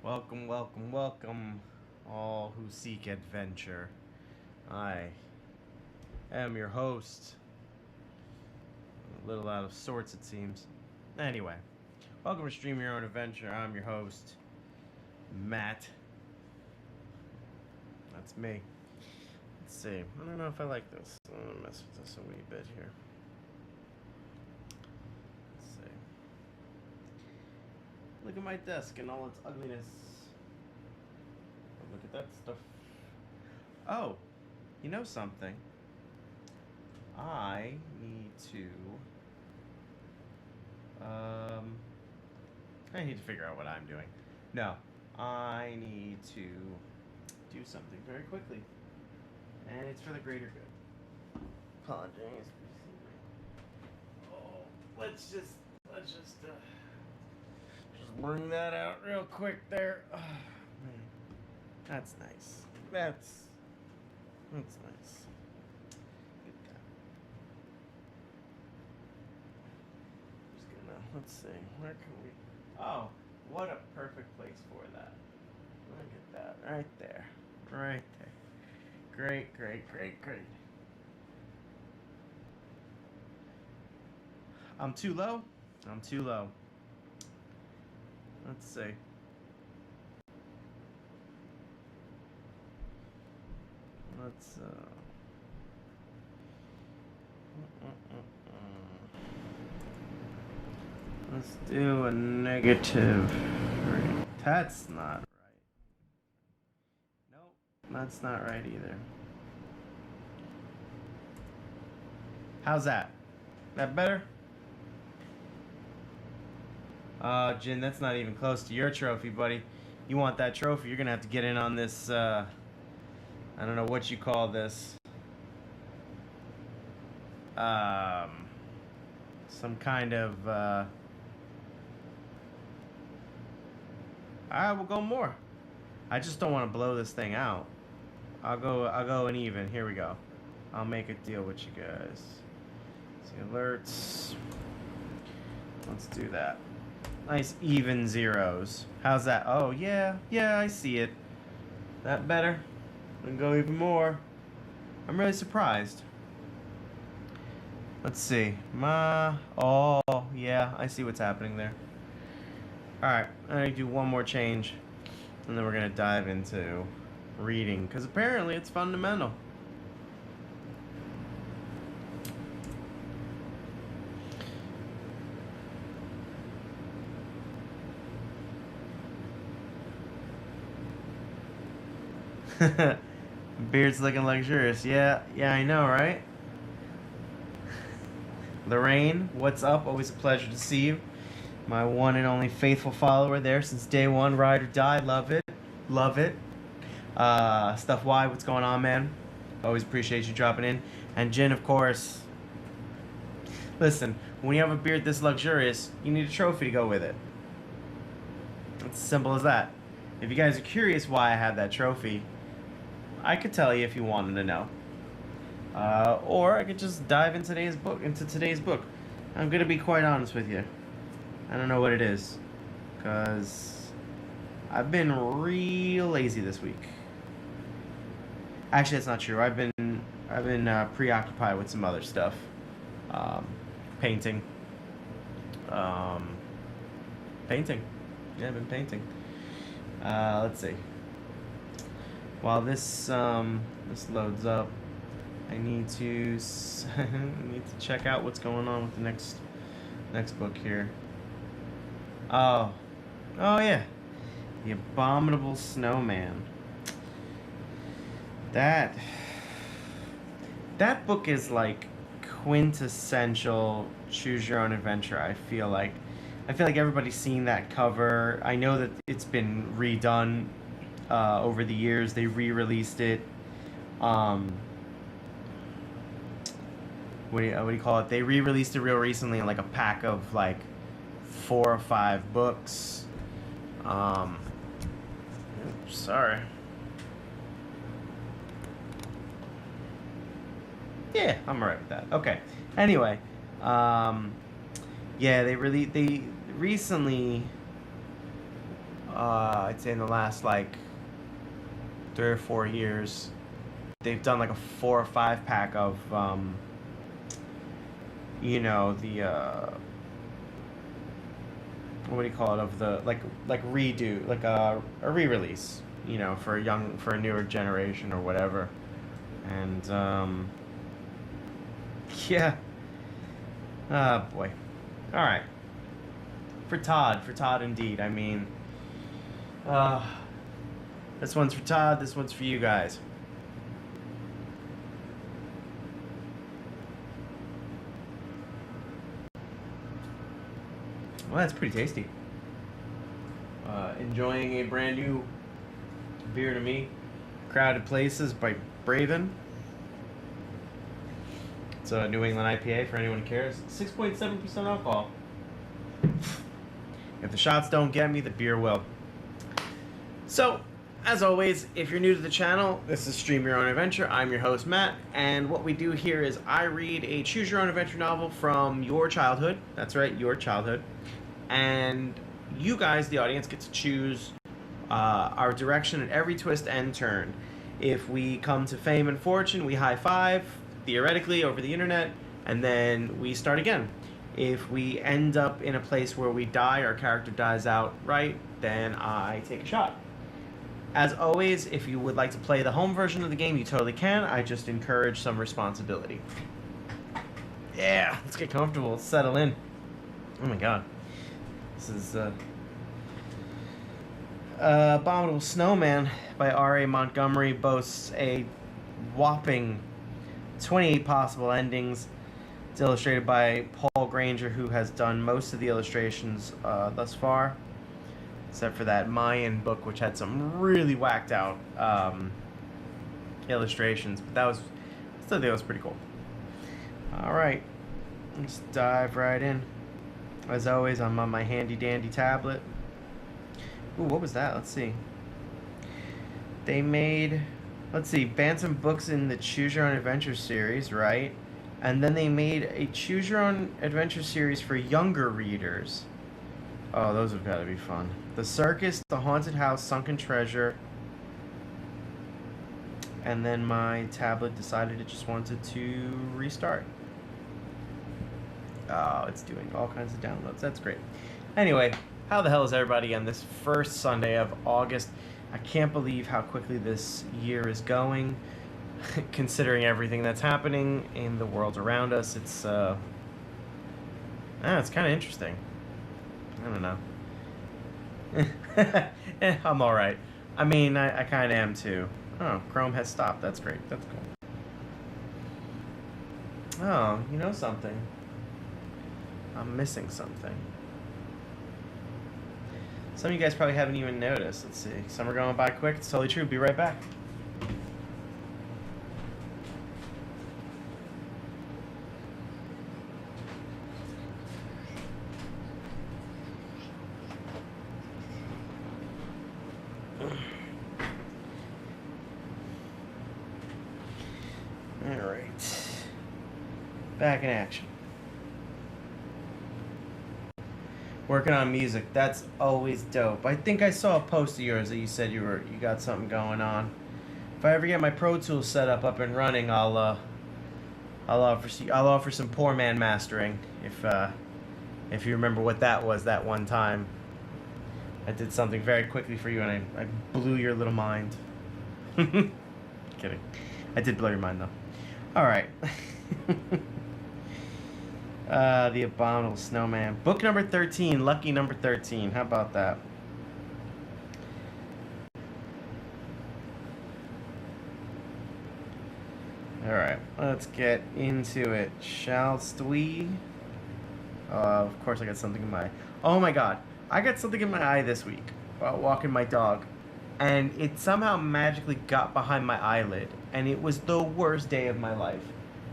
Welcome, welcome, welcome, all who seek adventure. I am your host. A little out of sorts, it seems. Anyway, welcome to Stream Your Own Adventure. I'm your host, Matt. That's me. Let's see. I don't know if I like this. I'm gonna mess with this a wee bit here. Let's see. Look at my desk and all its ugliness. Look at that stuff. Oh, you know something? I need to. I need to figure out what I'm doing. No, I need to do something very quickly, and it's for the greater good. Apologize. Oh, let's just bring that out real quick there. Oh, man. That's nice. That's nice. Get that. Just gonna let's see. Where can we? Oh, what a perfect place for that. Look at that right there, right there. Great, great, great, great. I'm too low. I'm too low. Let's see. Let's let's do a negative. That's not right. Nope, that's not right either. How's that? That better? Jin, that's not even close to your trophy, buddy. You want that trophy, you're gonna have to get in on this, I don't know what you call this. Some kind of, I will go more. I just don't want to blow this thing out. I'll go an even. Here we go. I'll make a deal with you guys. See alerts. Let's do that. Nice even zeros. How's that? Oh yeah, I see it. That better? We can go even more. I'm really surprised. Let's see. Oh yeah, I see what's happening there. Alright, I'm gonna do one more change, and then we're gonna dive into reading, because apparently it's fundamental. Beard's looking luxurious. Yeah, I know, right? Lorraine, what's up? Always a pleasure to see you. My one and only faithful follower there since day one. Ride or die. Love it. Love it. Stuff Y, what's going on, man? Always appreciate you dropping in. And Jin, of course. Listen, when you have a beard this luxurious, you need a trophy to go with it. It's as simple as that. If you guys are curious why I have that trophy, I could tell you if you wanted to know. Or I could just dive into today's book. I'm gonna be quite honest with you. I don't know what it is, cause I've been real lazy this week. Actually, that's not true. I've been preoccupied with some other stuff, um, painting, um, painting. Yeah, I've been painting. Let's see. While this loads up, I need to check out what's going on with the next book here. Oh, yeah, The Abominable Snowman. That book is like quintessential choose your own adventure. I feel like everybody's seen that cover. I know that it's been redone over the years. They re-released it. Um, what do you call it? They re-released it real recently in like a pack of like 4 or 5 books. Oops, sorry. Yeah, I'm alright with that. Okay. Anyway, yeah, they recently I'd say in the last like 3 or 4 years, they've done like a 4 or 5 pack of the what do you call it, of the like redo, like a re-release, for a newer generation or whatever. And yeah. Oh boy. All right. For Todd indeed. I mean, this one's for Todd, this one's for you guys. Well, that's pretty tasty. Enjoying a brand new beer to me, Crowded Places by Braven. It's a New England IPA for anyone who cares. 6.7% alcohol. If the shots don't get me, the beer will. So, as always, if you're new to the channel, this is Stream Your Own Adventure. I'm your host, Matt, and what we do here is I read a Choose Your Own Adventure novel from your childhood. That's right, your childhood. And you guys, the audience, get to choose our direction at every twist and turn. If we come to fame and fortune, we high five, theoretically, over the internet, and then we start again. If we end up in a place where we die, our character dies outright, then I take a shot. As always, if you would like to play the home version of the game, you totally can. I just encourage some responsibility. Yeah, let's get comfortable, let's settle in. Oh my god. This is Abominable Snowman by R.A. Montgomery boasts a whopping 28 possible endings. It's illustrated by Paul Granger, who has done most of the illustrations thus far, except for that Mayan book, which had some really whacked out illustrations. But I still think it was pretty cool. All right, let's dive right in. As always, I'm on my handy dandy tablet. Ooh, what was that? Let's see. They made, let's see, Bantam Books in the Choose Your Own Adventure series, right? And then they made a Choose Your Own Adventure series for younger readers. Oh, those have got to be fun. The Circus, The Haunted House, Sunken Treasure. And then my tablet decided it just wanted to restart. Oh, it's doing all kinds of downloads. That's great. Anyway, how the hell is everybody on this first Sunday of August? I can't believe how quickly this year is going, considering everything that's happening in the world around us. It's it's kind of interesting. I don't know. I'm all right. I mean, I kind of am too. Oh, Chrome has stopped. That's great. That's cool. Oh, you know something? I'm missing something. Some of you guys probably haven't even noticed. Let's see. Some are going by quick. It's totally true. Be right back. All right. Back in action. Working on music. That's always dope. I think I saw a post of yours that you said you got something going on. If I ever get my Pro Tools set up and running, I'll offer some poor man mastering. If you remember what that was that one time, I did something very quickly for you and I blew your little mind. Kidding. I did blow your mind though. All right. The Abominable Snowman. Book number 13. Lucky number 13. How about that? Alright, let's get into it, shall we? Of course I got something in my eye. Oh my god. I got something in my eye this week while walking my dog. And it somehow magically got behind my eyelid. And it was the worst day of my life.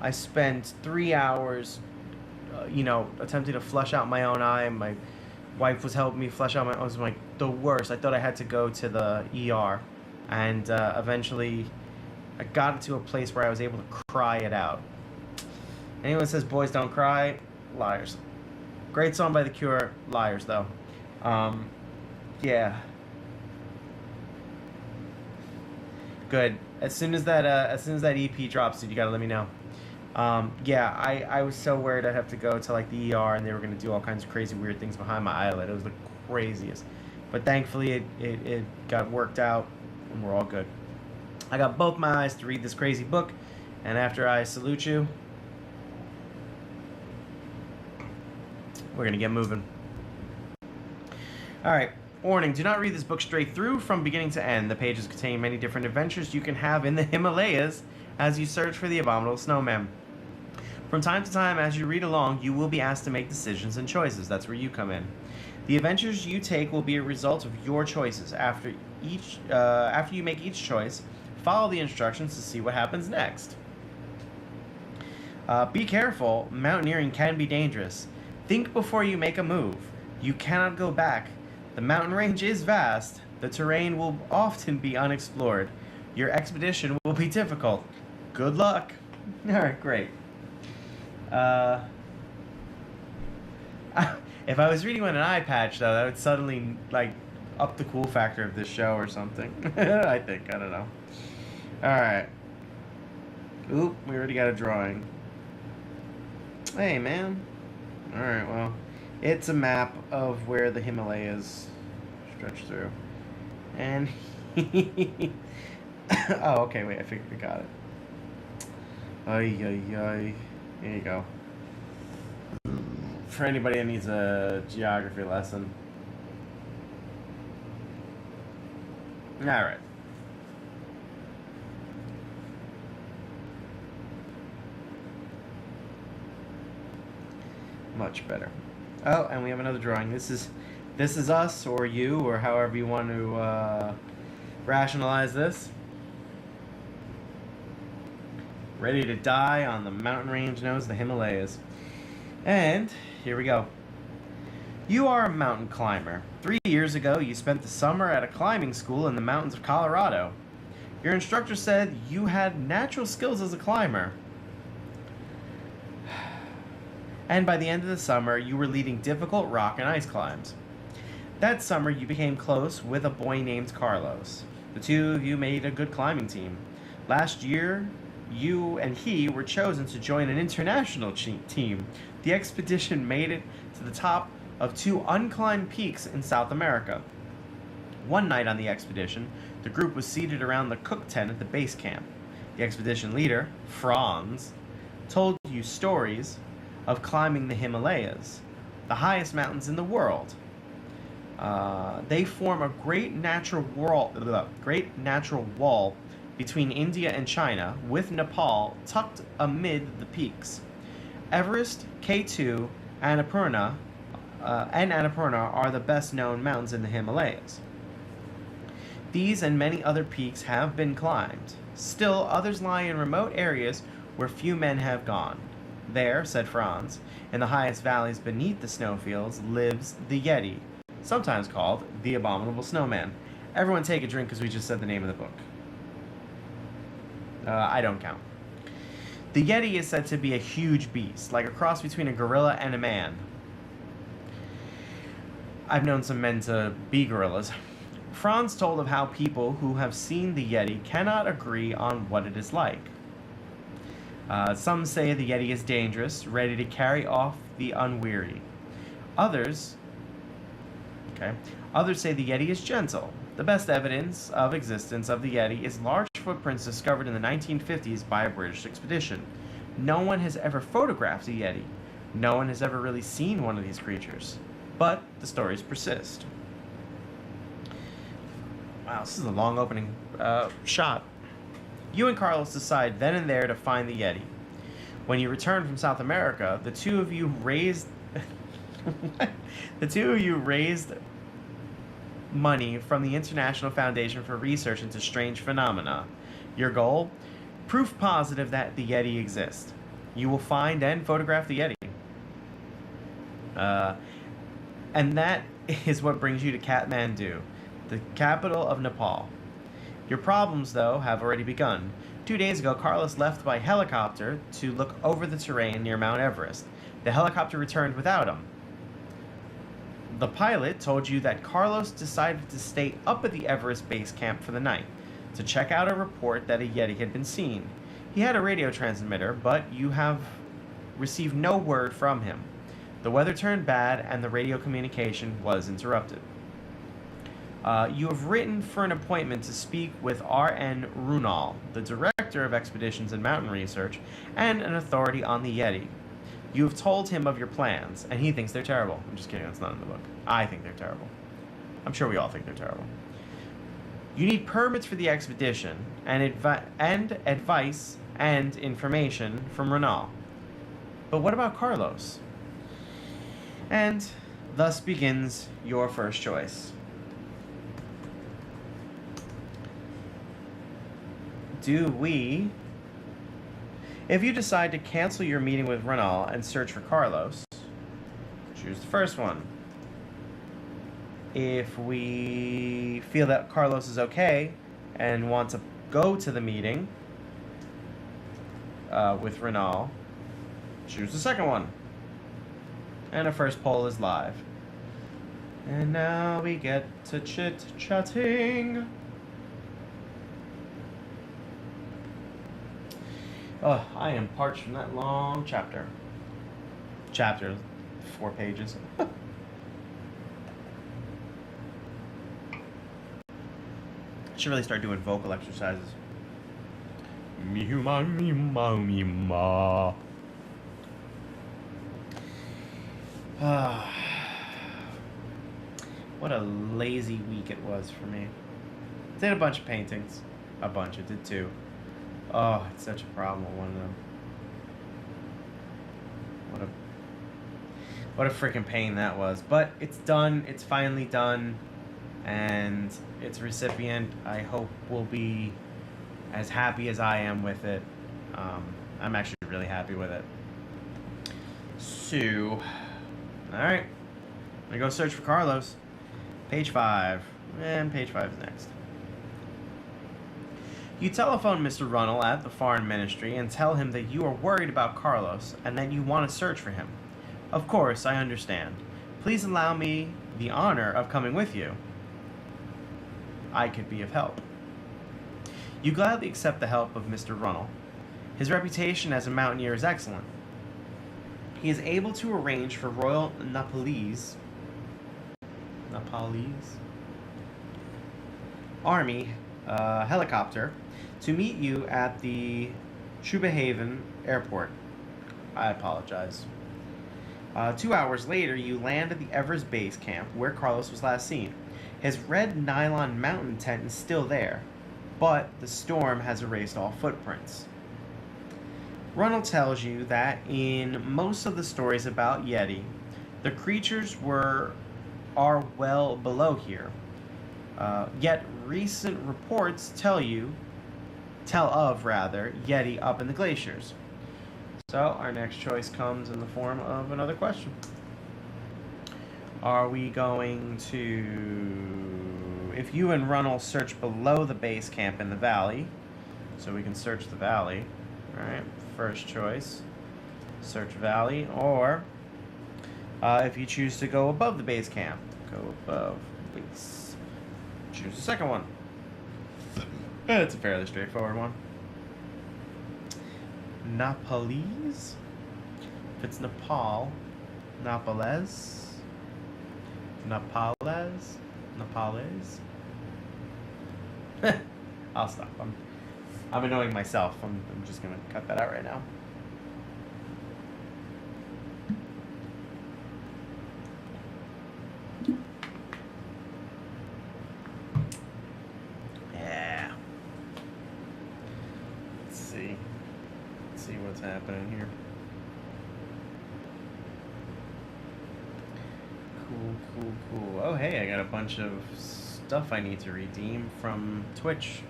I spent 3 hours attempting to flush out my own eye. My wife was helping me flush out my own. It was like the worst. I thought I had to go to the ER, and eventually I got into a place where I was able to cry it out. Anyone says boys don't cry, liars. Great song by The Cure, liars though. Yeah, Good. As soon as that EP drops, dude, you gotta let me know. Yeah, I was so worried I'd have to go to like the ER and they were gonna do all kinds of crazy weird things behind my eyelid. It was the craziest. But thankfully it got worked out and we're all good. I got both my eyes to read this crazy book, and after I salute you, we're gonna get moving. Alright. Warning, do not read this book straight through from beginning to end. The pages contain many different adventures you can have in the Himalayas as you search for the abominable snowman. From time to time, as you read along, you will be asked to make decisions and choices. That's where you come in. The adventures you take will be a result of your choices. After you make each choice, follow the instructions to see what happens next. Be careful. Mountaineering can be dangerous. Think before you make a move. You cannot go back. The mountain range is vast. The terrain will often be unexplored. Your expedition will be difficult. Good luck. Alright, great. If I was reading on an eye patch, though, that would suddenly, like, up the cool factor of this show or something. I think. I don't know. Alright. Oop, we already got a drawing. Hey, man. Alright, well. It's a map of where the Himalayas stretch through. And oh, okay, wait, I figured we got it. Ay, ay, ay. Here you go. For anybody that needs a geography lesson. Alright. Much better. Oh, and we have another drawing. This is us or you or however you want to rationalize this. Ready to die on the mountain range known as the Himalayas. And here we go. You are a mountain climber. 3 years ago, you spent the summer at a climbing school in the mountains of Colorado. Your instructor said you had natural skills as a climber. And by the end of the summer, you were leading difficult rock and ice climbs. That summer, you became close with a boy named Carlos. The two of you made a good climbing team. Last year, you and he were chosen to join an international team. The expedition made it to the top of 2 unclimbed peaks in South America. One night on the expedition, the group was seated around the cook tent at the base camp. The expedition leader, Franz, told you stories of climbing the Himalayas, the highest mountains in the world. They form a great natural wall between India and China, with Nepal tucked amid the peaks. Everest, K2, Annapurna are the best known mountains in the Himalayas. These and many other peaks have been climbed. Still, others lie in remote areas where few men have gone. There, said Franz, in the highest valleys beneath the snowfields, lives the Yeti, sometimes called the Abominable Snowman. Everyone take a drink because we just said the name of the book. I don't count. The Yeti is said to be a huge beast, like a cross between a gorilla and a man. I've known some men to be gorillas. Franz told of how people who have seen the Yeti cannot agree on what it is like. Some say the Yeti is dangerous, ready to carry off the unwary. Others say the Yeti is gentle. The best evidence of existence of the Yeti is large footprints discovered in the 1950s by a British expedition. No one has ever photographed a Yeti. No one has ever really seen one of these creatures. But the stories persist. Wow, this is a long opening shot. You and Carlos decide then and there to find the Yeti. When you return from South America, the two of you raised money from the International Foundation for Research into Strange Phenomena. Your goal? Proof positive that the Yeti exists. You will find and photograph the Yeti. And that is what brings you to Kathmandu, the capital of Nepal. Your problems, though, have already begun. 2 days ago, Carlos left by helicopter to look over the terrain near Mount Everest. The helicopter returned without him. The pilot told you that Carlos decided to stay up at the Everest base camp for the night. to check out a report that a Yeti had been seen. He had a radio transmitter, but you have received no word from him. The weather turned bad, and the radio communication was interrupted. You have written for an appointment to speak with R.N. Runal, the Director of Expeditions and Mountain Research, and an authority on the Yeti. You have told him of your plans, and he thinks they're terrible. I'm just kidding, that's not in the book. I think they're terrible. I'm sure we all think they're terrible. You need permits for the expedition, and advice and information from Runal. But what about Carlos? And thus begins your first choice. If you decide to cancel your meeting with Runal and search for Carlos, choose the first one. If we feel that Carlos is okay and want to go to the meeting with Runal, choose the second one. And the first poll is live. And now we get to chit-chatting. Oh, I am parched from that long chapter. Chapter, 4 pages. I should really start doing vocal exercises. Mihuma, mihuma, mihuma. What a lazy week it was for me. Did a bunch of paintings. A bunch. I did 2. Oh, it's such a problem with one of them. What a freaking pain that was. But it's done. It's finally done. And its recipient, I hope, will be as happy as I am with it. I'm actually really happy with it. So, alright. I'm gonna go search for Carlos. Page 5. And page 5 is next. You telephone Mr. Runal at the Foreign Ministry and tell him that you are worried about Carlos and that you want to search for him. Of course, I understand. Please allow me the honor of coming with you. I could be of help. You gladly accept the help of Mr. Runal. His reputation as a mountaineer is excellent. He is able to arrange for Royal Nepalese Army helicopter to meet you at the Shubahaven Airport. I apologize. 2 hours later, you land at the Everest Base Camp, where Carlos was last seen. His red nylon mountain tent is still there, but the storm has erased all footprints. Runal tells you that in most of the stories about Yeti, the creatures are well below here. Yet recent reports tell of Yeti up in the glaciers. So our next choice comes in the form of another question. Are we going to, if you and Runal search below the base camp in the valley, so we can search the valley, alright, first choice, search valley, or if you choose to go above the base camp, go above base, choose the second one. It's a fairly straightforward one. Nepalese? If it's Nepal, Nepalese? I'll stop. I'm annoying myself. I'm just gonna cut that out right now. Yeah. Let's see what's happening here. Cool. Oh, hey, I got a bunch of stuff I need to redeem from Twitch.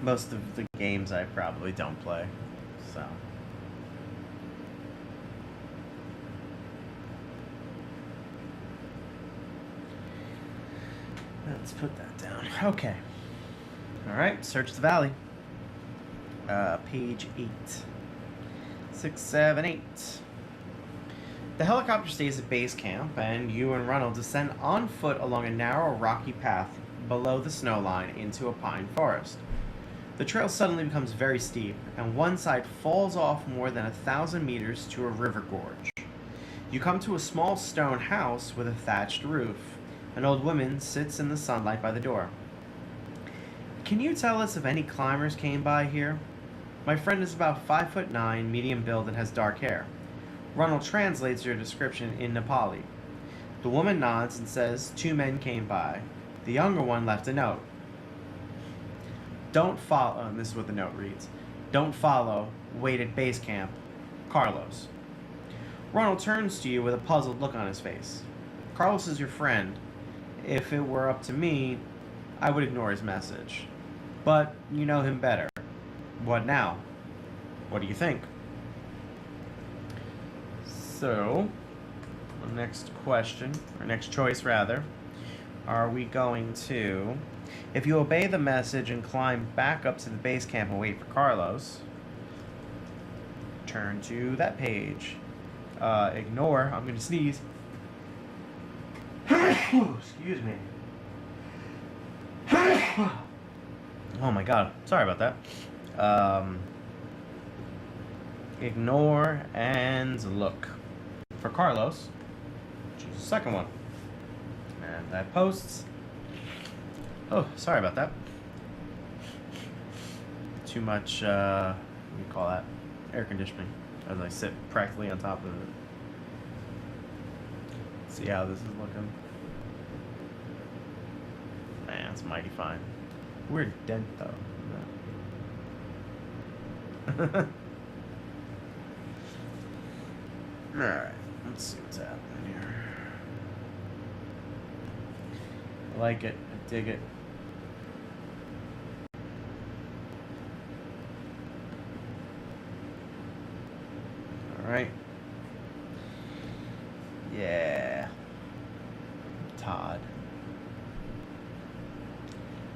Most of the games I probably don't play, so. Let's put that down. Okay. Alright, search the valley. Page 8. 6, 7, 8. The helicopter stays at base camp, and you and Runal descend on foot along a narrow, rocky path below the snow line into a pine forest. The trail suddenly becomes very steep, and one side falls off more than 1,000 meters to a river gorge. You come to a small stone house with a thatched roof. An old woman sits in the sunlight by the door. Can you tell us if any climbers came by here? My friend is about 5'9", medium build, and has dark hair. Ronald translates your description in Nepali. The woman nods and says 2 men came by. The younger one left a note. Don't follow, this is what the note reads. Don't follow, wait at base camp. Carlos. Ronald turns to you with a puzzled look on his face. Carlos is your friend. If it were up to me, I would ignore his message. But you know him better. What now? What do you think? So, our next question, or next choice rather, are we going to, if you obey the message and climb back up to the base camp and wait for Carlos, turn to that page. Ignore, I'm gonna sneeze. Excuse me. Oh my god, sorry about that. Ignore and look for Carlos. Choose the second one. And that posts. Oh, sorry about that. Too much, what do you call that? Air conditioning. As I sit practically on top of it. See how this is looking. Man, it's mighty fine. Weird dent though. Alright, let's see what's happening here. I like it. I dig it. Alright. Yeah. Todd.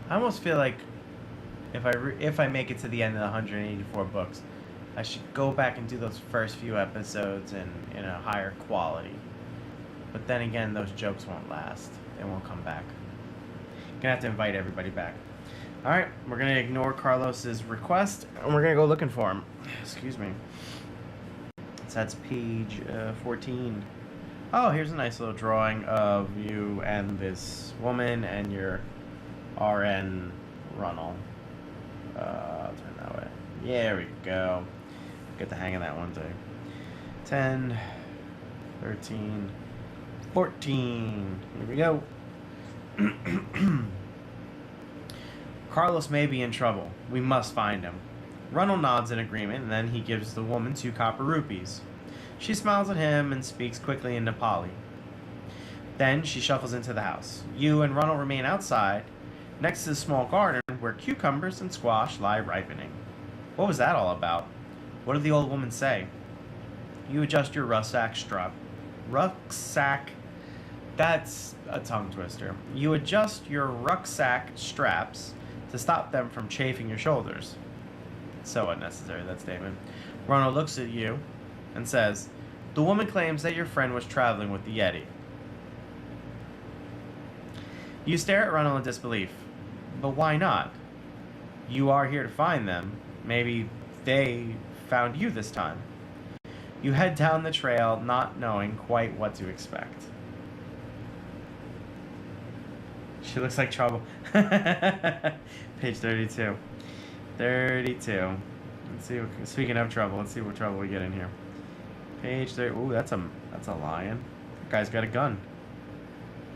I almost feel like if I make it to the end of the 184 books, I should go back and do those first few episodes in a higher quality. But then again, those jokes won't last. They won't come back. Gonna have to invite everybody back. Alright, we're gonna ignore Carlos's request, and we're gonna go looking for him. Excuse me. So that's page 14. Oh, here's a nice little drawing of you and this woman and your RN Ronald. I'll turn that way. There we go. Get the hang of that one day. 10, 13, 14. Here we go. Carlos may be in trouble. We must find him. Ronald nods in agreement, and then he gives the woman 2 copper rupees. She smiles at him and speaks quickly in Nepali. Then she shuffles into the house. You and Ronald remain outside, next to the small garden where cucumbers and squash lie ripening. What was that all about? What did the old woman say? You adjust your rucksack strap. Rucksack. That's a tongue twister. You adjust your rucksack straps to stop them from chafing your shoulders. So unnecessary, that statement. Ronald looks at you and says, the woman claims that your friend was traveling with the Yeti. You stare at Ronald in disbelief. But why not? You are here to find them. Maybe they found you this time. You head down the trail, not knowing quite what to expect. She looks like trouble. Page 32. 32. Let's see. Speaking of trouble, let's see what trouble we get in here. Page 30. Ooh, that's a lion. That guy's got a gun.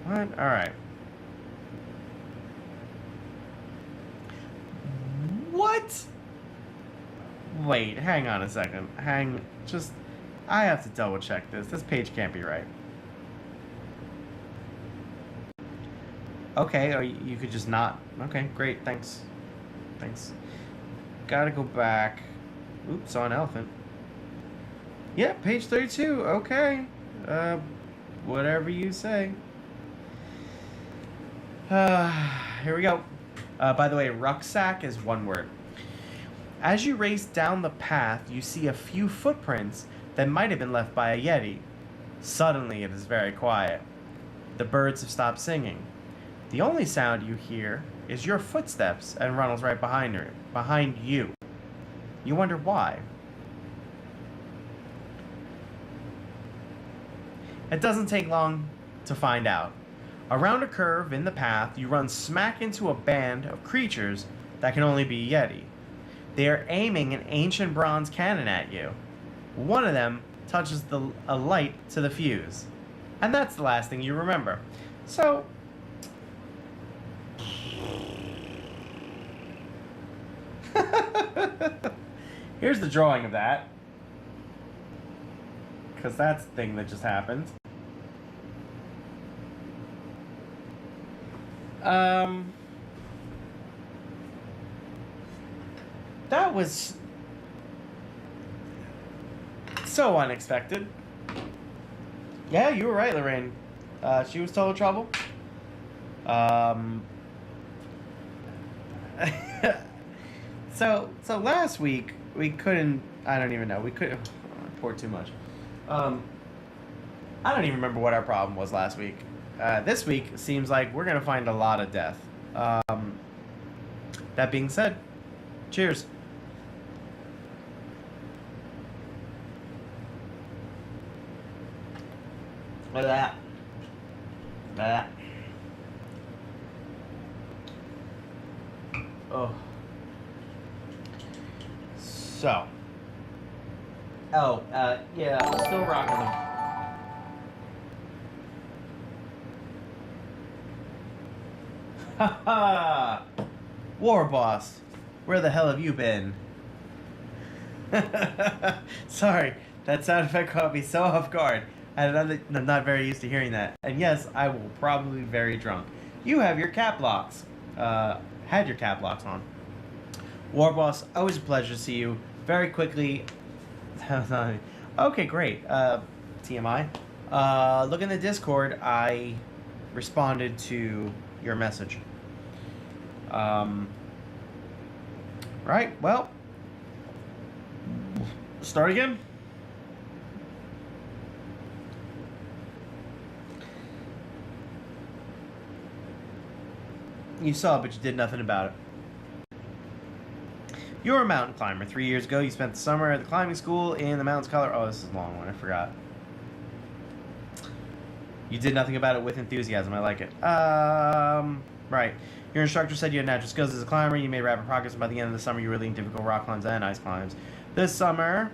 What? All right. What? Wait, hang on a second. I have to double check this. This page can't be right. Okay, or you could just not. Okay, great, thanks. Thanks. Gotta go back. Oops, saw an elephant. Yeah, page 32, okay. Whatever you say. Here we go. By the way, rucksack is one word. As you race down the path, you see a few footprints that might have been left by a Yeti. Suddenly, it is very quiet. The birds have stopped singing. The only sound you hear is your footsteps and Ronald's right behind you. You wonder why. It doesn't take long to find out. Around a curve in the path, you run smack into a band of creatures that can only be Yeti. They are aiming an ancient bronze cannon at you. One of them touches a light to the fuse. And that's the last thing you remember. So, here's the drawing of that. Because that's the thing that just happened. That was so unexpected. Yeah, you were right, Lorraine. She was total trouble. So last week we couldn't. I don't even know. We couldn't. I poured too much. I don't even remember what our problem was last week. This week seems like we're gonna find a lot of death. That being said, cheers. Look at that. Look at that. Oh. So. Oh, yeah, I'm still rocking them. Haha! War boss, where the hell have you been? Sorry, that sound effect caught me so off guard. I'm not very used to hearing that. And yes, I will probably be very drunk. You have your cap locks. Had your cap locks on. War boss, always a pleasure to see you. Very quickly. Okay, great. TMI. Look in the Discord. I responded to your message. Right, well, start again. You saw, but you did nothing about it. You're a mountain climber. 3 years ago, you spent the summer at the climbing school in the mountains color. Oh, this is a long one. I forgot. You did nothing about it with enthusiasm. I like it. Right. Your instructor said you had natural skills as a climber. You made rapid progress, and by the end of the summer, you were leading difficult rock climbs and ice climbs. That summer,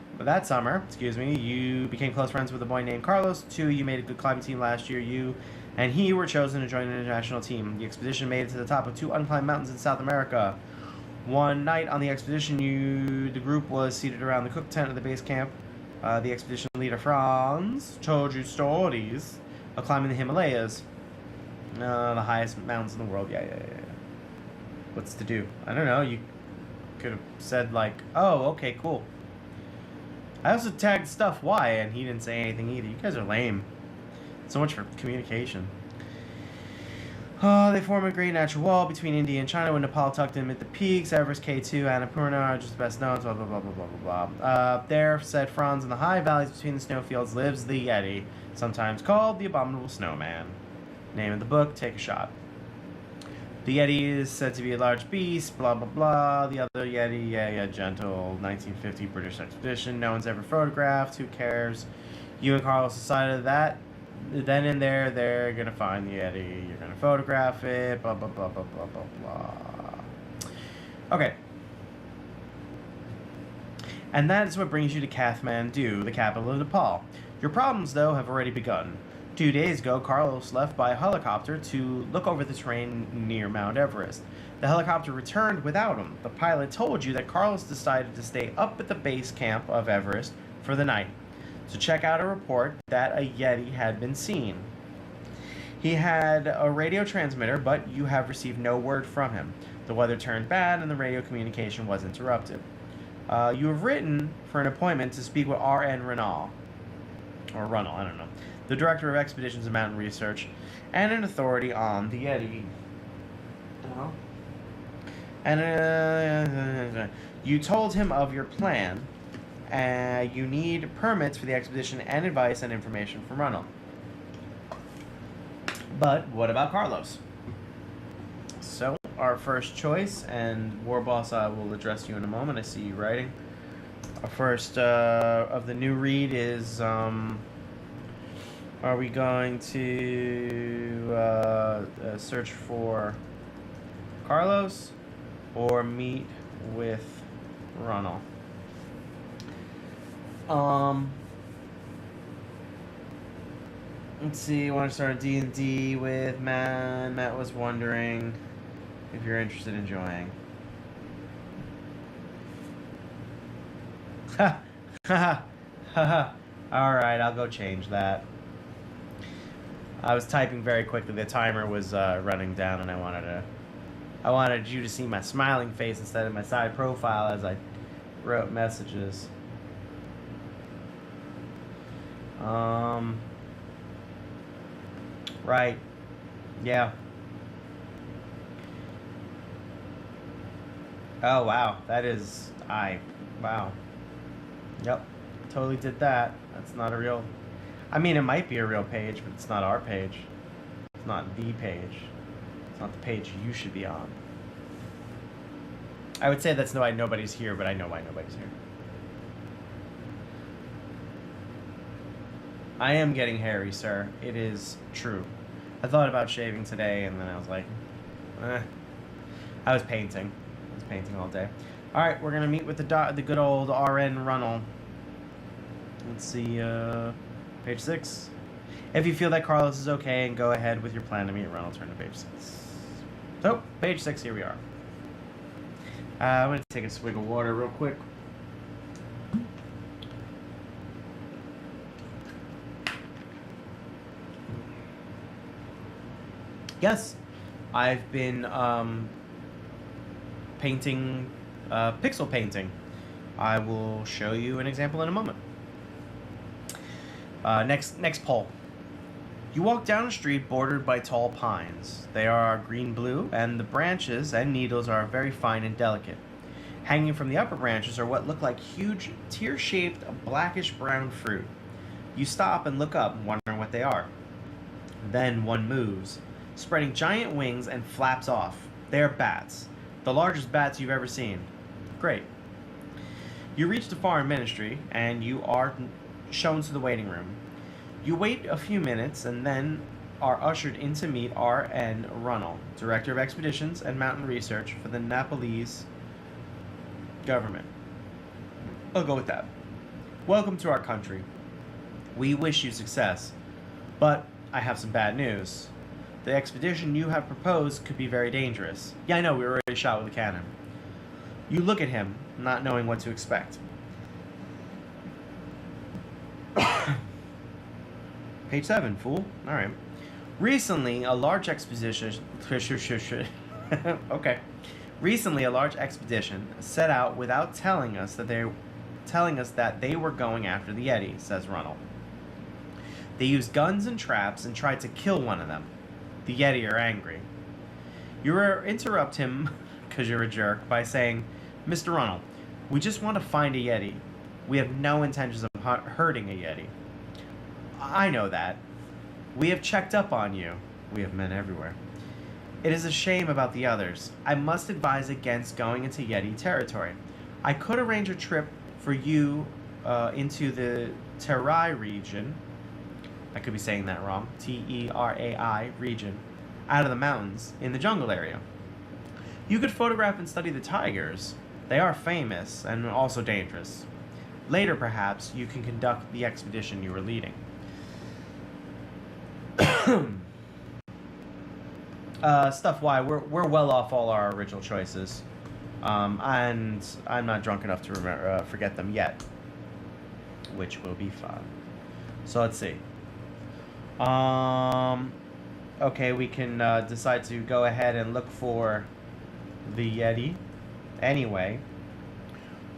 you became close friends with a boy named Carlos. 2, you made a good climbing team last year. You and he were chosen to join an international team. The expedition made it to the top of 2 unclimbed mountains in South America. One night on the expedition, the group was seated around the cook tent at the base camp. The expedition leader, Franz, told you stories of climbing the Himalayas. The highest mountains in the world. Yeah. What's to do? I don't know. You could have said, like, oh, okay, cool. I also tagged stuff why, and he didn't say anything either. You guys are lame. So much for communication. They form a great natural wall between India and China, with Nepal tucked in amid the peaks. Everest, K2, Annapurna are just the best known, blah, blah, blah, blah, blah, blah, blah. There, said Franz, in the high valleys between the snowfields lives the Yeti, sometimes called the Abominable Snowman. Name of the book, take a shot. The Yeti is said to be a large beast, blah, blah, blah. The other Yeti, yeah, gentle. 1950 British expedition. No one's ever photographed. Who cares? You and Carlos decided that. Then and there, they're going to find the Yeti. You're going to photograph it, blah, blah, blah, blah, blah, blah, blah. Okay. And that is what brings you to Kathmandu, the capital of Nepal. Your problems, though, have already begun. 2 days ago, Carlos left by helicopter to look over the terrain near Mount Everest. The helicopter returned without him. The pilot told you that Carlos decided to stay up at the base camp of Everest for the night to check out a report that a Yeti had been seen. He had a radio transmitter, but you have received no word from him. The weather turned bad and the radio communication was interrupted. You have written for an appointment to speak with R.N. Runnell, I don't know, the Director of Expeditions and Mountain Research, and an authority on the Yeti. And you told him of your plan. You need permits for the expedition and advice and information from Runnell. But what about Carlos? our first choice, and War Boss, I will address you in a moment. I see you writing. Our first of the new read is, are we going to search for Carlos or meet with Ronald? Let's see. I want to start D&D with Matt. Matt was wondering if you're interested in joining. Ha ha ha. All right, I'll go change that. I was typing very quickly. The timer was running down, and I wanted you to see my smiling face instead of my side profile as I wrote messages. Right. Yeah. Oh, wow. That is... Wow. Yep. Totally did that. That's not a real... I mean, it might be a real page, but it's not our page. It's not the page. It's not the page you should be on. I would say that's why nobody's here, but I know why nobody's here. I am getting hairy, sir. It is true. I thought about shaving today, and then I was like, I was painting. I was painting all day. All right, we're gonna meet with the good old RN Runnel. Let's see, page 6. If you feel that Carlos is okay, and go ahead with your plan to meet Runnel, turn to page 6. So, page 6, here we are. I'm gonna take a swig of water real quick. Yes, I've been painting, pixel painting. I will show you an example in a moment. Next poll. You walk down a street bordered by tall pines. They are green-blue, and the branches and needles are very fine and delicate. Hanging from the upper branches are what look like huge, tear-shaped, blackish-brown fruit. You stop and look up, wondering what they are. Then one moves, spreading giant wings and flaps off. They are bats, the largest bats you've ever seen. Great. You reach the foreign ministry, and you are shown to the waiting room. You wait a few minutes, and then are ushered in to meet R.N. Runnel, Director of Expeditions and Mountain Research for the Nepalese government. I'll go with that. Welcome to our country. We wish you success, but I have some bad news. The expedition you have proposed could be very dangerous. Yeah, I know, we were already shot with a cannon. You look at him, not knowing what to expect. Page 7, fool. Alright. Recently, a large expedition... okay. Recently, a large expedition set out without telling us that they were going after the Yeti, says Runnel. They used guns and traps and tried to kill one of them. The Yeti are angry. You interrupt him, because you're a jerk, by saying, Mr. Runnel, we just want to find a Yeti. We have no intentions of hurting a Yeti. I know that. We have checked up on you. We have men everywhere. It is a shame about the others. I must advise against going into Yeti territory. I could arrange a trip for you into the Terai region. I could be saying that wrong. Terai region. Out of the mountains, in the jungle area. You could photograph and study the tigers. They are famous and also dangerous. Later, perhaps, you can conduct the expedition you are leading. Stuff Y, we're well off all our original choices. And I'm not drunk enough to remember, forget them yet. Which will be fun. So let's see. Okay, we can decide to go ahead and look for the Yeti anyway.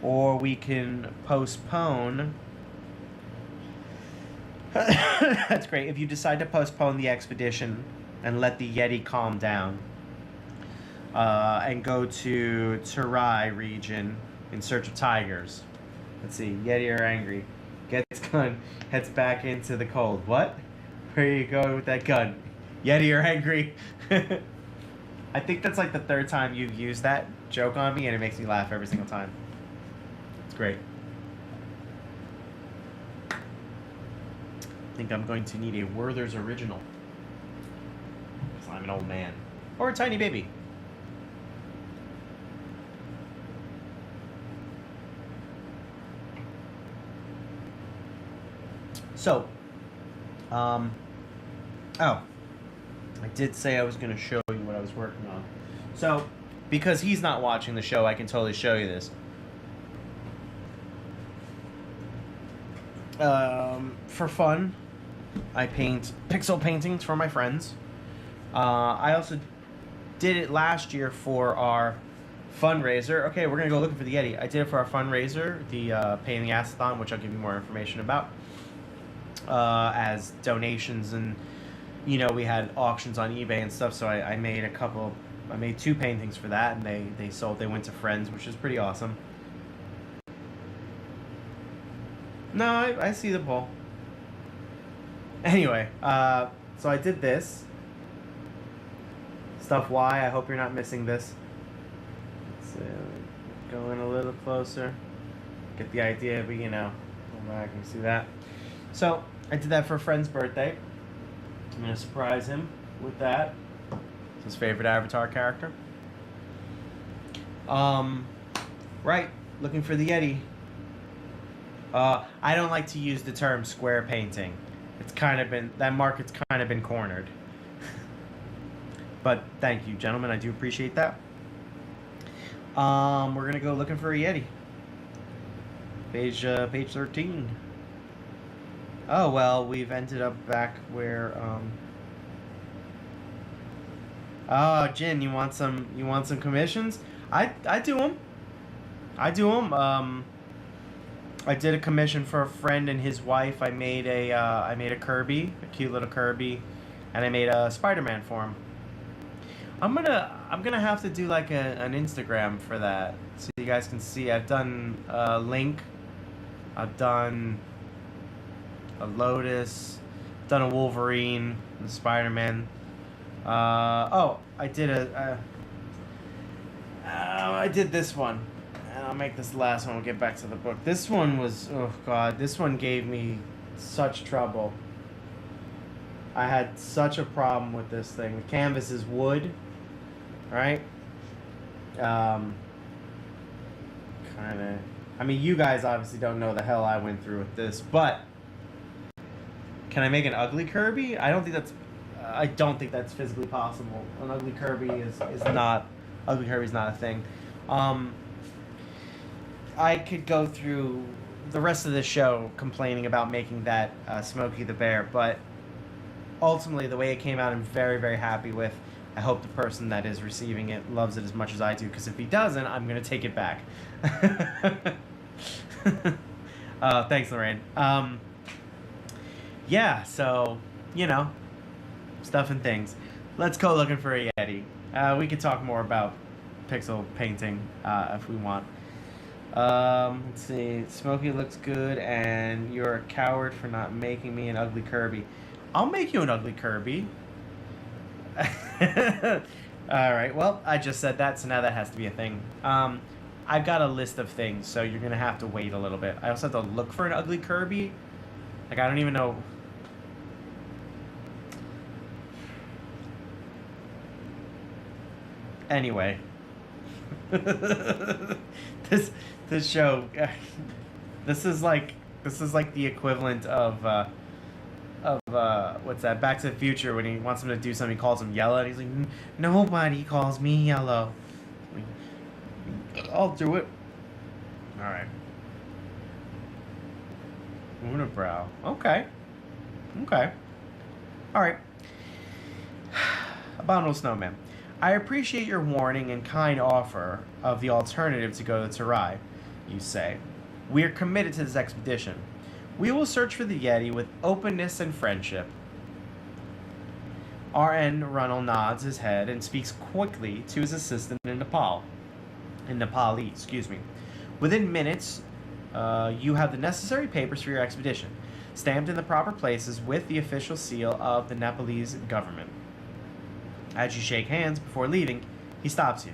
Or we can postpone. That's great. If you decide to postpone the expedition and let the Yeti calm down, and go to Terai region in search of tigers. Let's see. Yeti are angry. Gets gun. Heads back into the cold. What? Where you go with that gun? Yeti are angry. I think that's like the third time you've used that joke on me, and it makes me laugh every single time. It's great. I think I'm going to need a Werther's Original. Because I'm an old man. Or a tiny baby. So, oh, I did say I was going to show you what I was working on. So, because he's not watching the show, I can totally show you this. For fun, I paint pixel paintings for my friends. I also did it last year for our fundraiser. Okay, we're going to go looking for the Yeti. I did it for our fundraiser, the Pain in the Ass-a-thon, which I'll give you more information about. As donations, and you know, we had auctions on eBay and stuff, so I made I made 2 paintings for that, and they sold. They went to friends, which is pretty awesome. No, I see the poll. Anyway, so I did this stuff. Why? I hope you're not missing this. Let's go in a little closer, get the idea, but you know, go back and see that. So I did that for a friend's birthday. I'm gonna surprise him with that. It's his favorite Avatar character. Right, looking for the Yeti. I don't like to use the term square painting. It's kind of been, that market's kind of been cornered. But thank you, gentlemen. I do appreciate that. We're gonna go looking for a Yeti. Page 13. Oh, well, we've ended up back where, oh, Jin, you want some commissions? I do them. I do them. I did a commission for a friend and his wife. I made a Kirby, a cute little Kirby, and I made a Spider-Man for him. I'm gonna have to do like an Instagram for that, so you guys can see. I've done Link. I've done a Lotus, done a Wolverine, and Spider-Man. Oh, I did I did this one, and I'll make this last one. We'll get back to the book. This one was, oh god, this one gave me such trouble. I had such a problem with this thing. The canvas is wood, right? Kind of. I mean, you guys obviously don't know the hell I went through with this, but can I make an ugly Kirby? I don't think that's physically possible. An ugly Kirby is not. Ugly Kirby's not a thing. I could go through the rest of the show complaining about making that Smokey the Bear, but ultimately the way it came out, I'm very, very happy with. I hope the person that is receiving it loves it as much as I do, because if he doesn't, I'm gonna take it back. Thanks, Lorraine. Yeah, so, you know, stuff and things. Let's go looking for a Yeti. We could talk more about pixel painting if we want. Let's see. Smokey looks good, and you're a coward for not making me an ugly Kirby. I'll make you an ugly Kirby. Alright, well, I just said that, so now that has to be a thing. I've got a list of things, so you're going to have to wait a little bit. I also have to look for an ugly Kirby. Like, I don't even know. Anyway. This show, this is like the equivalent of what's that, Back to the Future, when he wants him to do something, he calls him Yellow, and he's like, nobody calls me Yellow. I'll do it. Alright. Unibrow. Okay. Alright. Abominable Snowman. I appreciate your warning and kind offer of the alternative to go to Terai, you say. We are committed to this expedition. We will search for the Yeti with openness and friendship. R.N. Runnell nods his head and speaks quickly to his assistant in Nepali, excuse me. Within minutes, you have the necessary papers for your expedition, stamped in the proper places with the official seal of the Nepalese government. As you shake hands before leaving, he stops you.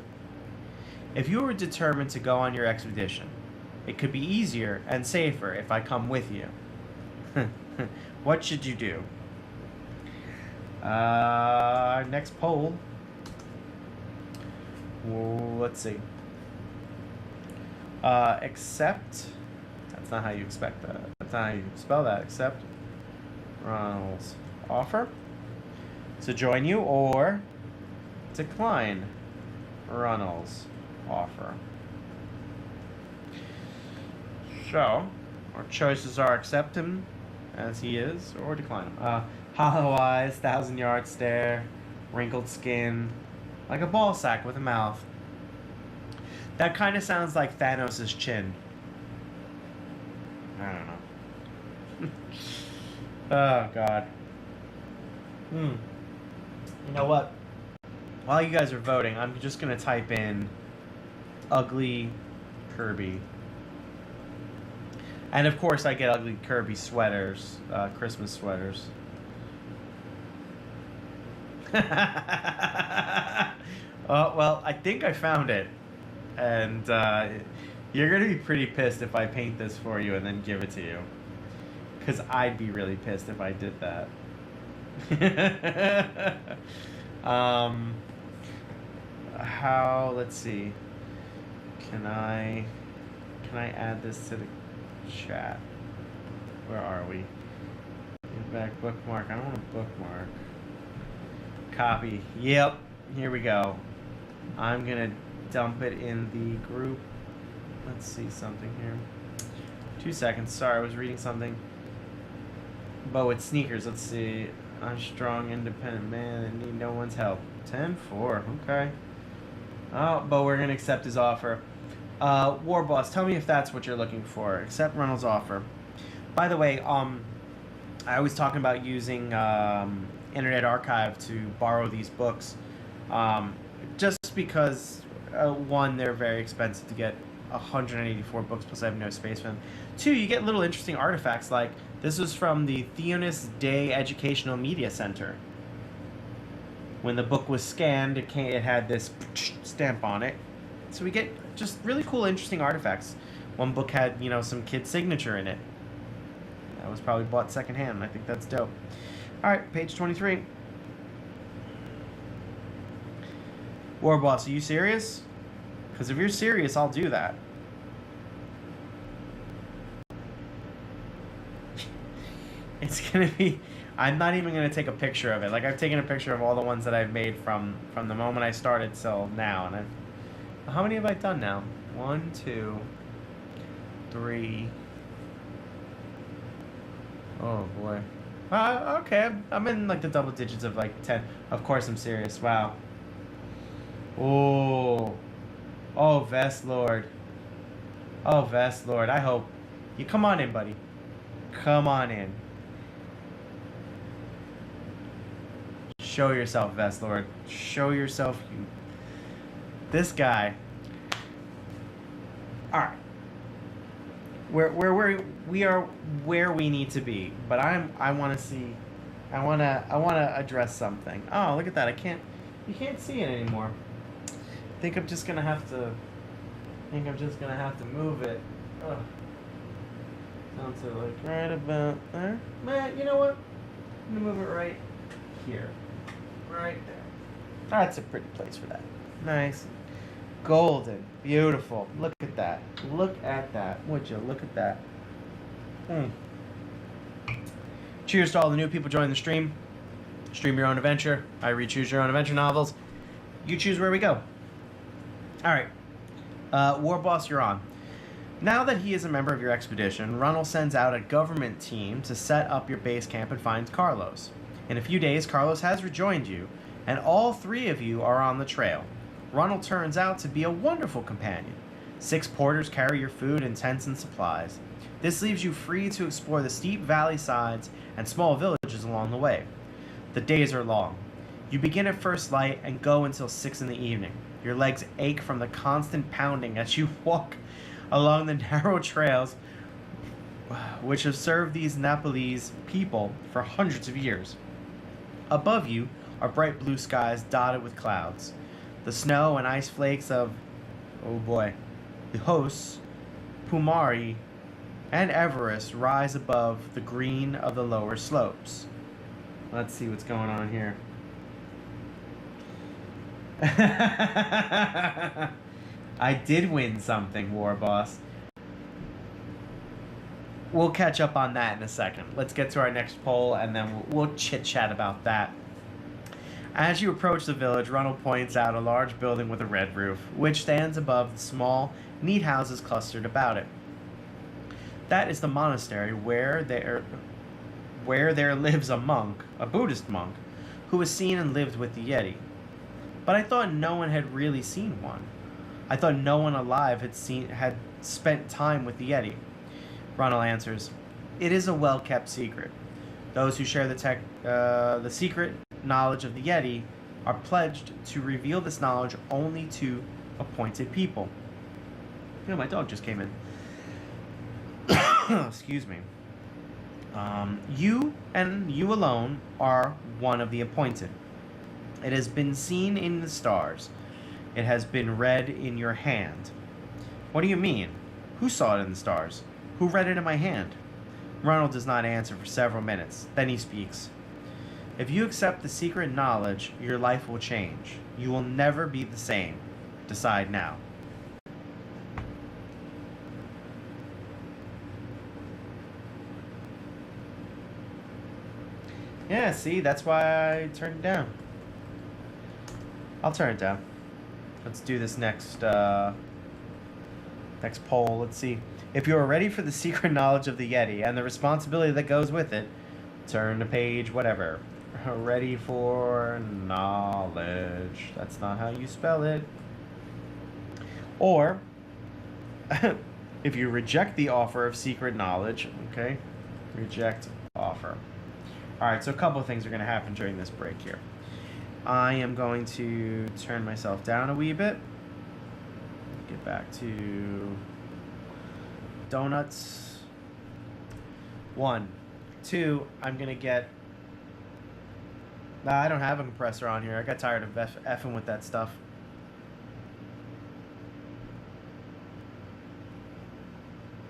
If you were determined to go on your expedition, it could be easier and safer if I come with you. What should you do? Next poll. Let's see. Accept. That's not how you expect that. That's not how you spell that. Accept Ronald's offer to join you, or decline Ronald's offer. So, our choices are accept him as he is, or decline him. Hollow eyes, 1,000-yard stare, wrinkled skin, like a ball sack with a mouth. That kind of sounds like Thanos' chin. I don't know. Oh, God. You know what? While you guys are voting, I'm just going to type in ugly Kirby. And of course, I get ugly Kirby sweaters, Christmas sweaters. Oh, well, I think I found it. And you're going to be pretty pissed if I paint this for you and then give it to you. Because I'd be really pissed if I did that. Let's see. Can I add this to the chat? Where are we? Get back bookmark. I don't want to bookmark. Copy. Yep. Here we go. I'm gonna dump it in the group. Let's see something here. 2 seconds. Sorry, I was reading something. But with sneakers, let's see. I'm a strong, independent man and need no one's help. 10-4. Okay. Oh, but we're gonna accept his offer. War Boss, tell me if that's what you're looking for. Accept Ronald's offer. By the way, I was talking about using Internet Archive to borrow these books, just because one, they're very expensive to get. 184 books, plus I have no space for them. 2, you get little interesting artifacts, like this was from the Theonis Day Educational Media Center. When the book was scanned, it had this stamp on it. So we get just really cool, interesting artifacts. One book had, some kid's signature in it. That was probably bought secondhand. I think that's dope. All right, page 23. War Boss, are you serious? Because if you're serious, I'll do that. It's going to be... I'm not even going to take a picture of it. Like, I've taken a picture of all the ones that I've made from the moment I started till now. And how many have I done now? 1, 2, 3... Oh, boy. Okay, I'm in, like, the double digits of, like, 10. Of course I'm serious. Wow. Oh... Oh, Vestlord. Oh, Vestlord. I hope. You come on in, buddy. Come on in. Show yourself, Vestlord. Show yourself, you. This guy. Alright. We are where we need to be. But I wanna see. I wanna address something. Oh, look at that. You can't see it anymore. I think I'm just gonna have to move it. Ugh. Down to like right about there. Man, you know what? I'm gonna move it right here. Right there. That's a pretty place for that. Nice. Golden. Beautiful. Look at that. Look at that. Would you look at that? Cheers to all the new people joining the stream. Stream your own adventure. I read Choose Your Own Adventure novels. You choose where we go. Alright, War Boss, you're on. Now that he is a member of your expedition, Ronald sends out a government team to set up your base camp and find Carlos. In a few days, Carlos has rejoined you, and all 3 of you are on the trail. Ronald turns out to be a wonderful companion. 6 porters carry your food and tents and supplies. This leaves you free to explore the steep valley sides and small villages along the way. The days are long. You begin at first light and go until 6 in the evening. Your legs ache from the constant pounding as you walk along the narrow trails which have served these Nepalese people for hundreds of years. Above you, are bright blue skies dotted with clouds. The snow and ice flakes of, oh boy, the hosts, Pumari, and Everest rise above the green of the lower slopes. Let's see what's going on here. I did win something, War Boss. We'll catch up on that in a second. Let's get to our next poll, and then we'll chit-chat about that. As you approach the village, Ronald points out a large building with a red roof, which stands above the small, neat houses clustered about it. That is the monastery where there lives a monk, a Buddhist monk, who was seen and lived with the Yeti. But I thought no one had really seen one. I thought no one alive had spent time with the Yeti. Ronald answers, "It is a well-kept secret. Those who share the secret knowledge of the Yeti are pledged to reveal this knowledge only to appointed people." You know, my dog just came in. Excuse me. You and you alone are one of the appointed. It has been seen in the stars. It has been read in your hand. What do you mean? Who saw it in the stars? Who read it in my hand? Ronald does not answer for several minutes. Then he speaks. If you accept the secret knowledge, your life will change. You will never be the same. Decide now. Yeah, see, that's why I turned it down. I'll turn it down. Let's do this next poll. Let's see. If you are ready for the secret knowledge of the Yeti and the responsibility that goes with it, turn to page whatever. Ready for knowledge. That's not how you spell it. Or, if you reject the offer of secret knowledge, okay, reject offer. Alright, so a couple of things are going to happen during this break here. I am going to turn myself down a wee bit. Get back to donuts. 1. 2, I'm going to get... Nah, I don't have a compressor on here. I got tired of effing with that stuff.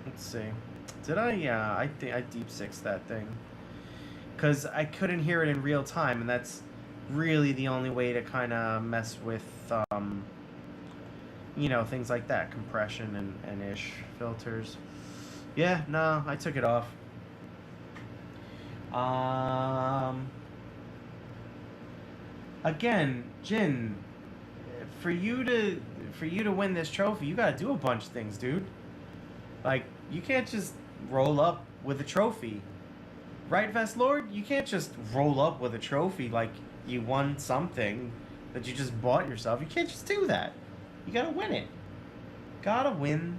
Let's see. Did I... Yeah, I think I deep sixed that thing. Because I couldn't hear it in real time, and that's really the only way to kind of mess with, you know, things like that. Compression and ish filters. Yeah, no, I took it off. Again, Jin, for you to win this trophy, you gotta do a bunch of things, dude. Like, you can't just roll up with a trophy. Right, Vest Lord? You can't just roll up with a trophy like you won something that you just bought yourself. You can't just do that. You gotta win it. Gotta win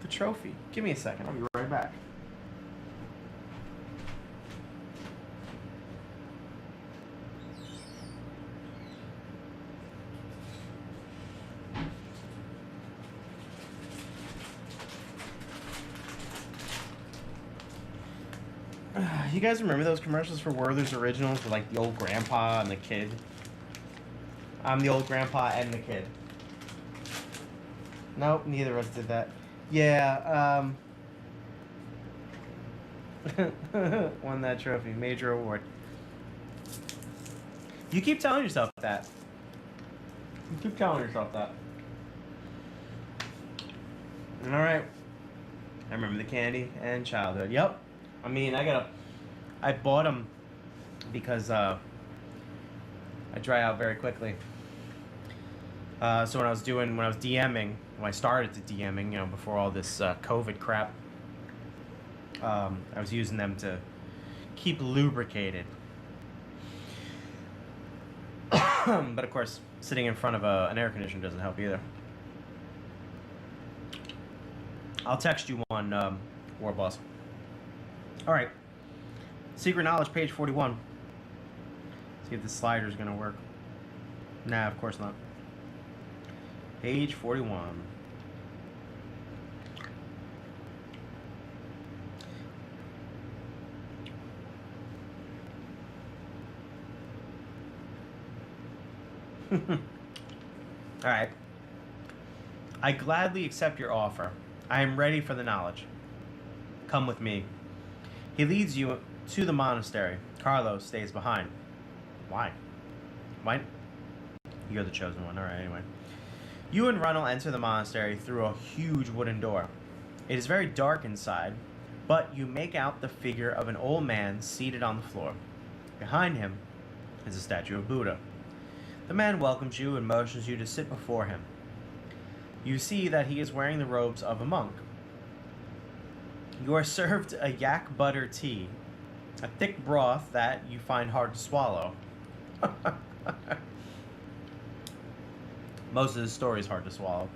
the trophy. Give me a second. I'll be right back. You guys remember those commercials for Werther's Originals with like the old grandpa and the kid? I'm the old grandpa and the kid. Nope, neither of us did that. Yeah, won that trophy. Major award. You keep telling yourself that. You keep telling yourself that. Alright. I remember the candy and childhood. Yep. I mean, I bought them because I dry out very quickly. So when I was DMing, when I started to DMing, you know, before all this COVID crap, I was using them to keep lubricated. But of course, sitting in front of an air conditioner doesn't help either. I'll text you one, War Boss. Alright. Secret Knowledge, page 41. See if the slider's gonna work. Nah, of course not. Page 41. Alright. I gladly accept your offer. I am ready for the knowledge. Come with me. He leads you to the monastery. Carlos stays behind. Why? Why? You're the chosen one. Alright, anyway. You and Runnel enter the monastery through a huge wooden door. It is very dark inside, but you make out the figure of an old man seated on the floor. Behind him is a statue of Buddha. The man welcomes you and motions you to sit before him. You see that he is wearing the robes of a monk. You are served a yak butter tea, a thick broth that you find hard to swallow. Most of the story is hard to swallow.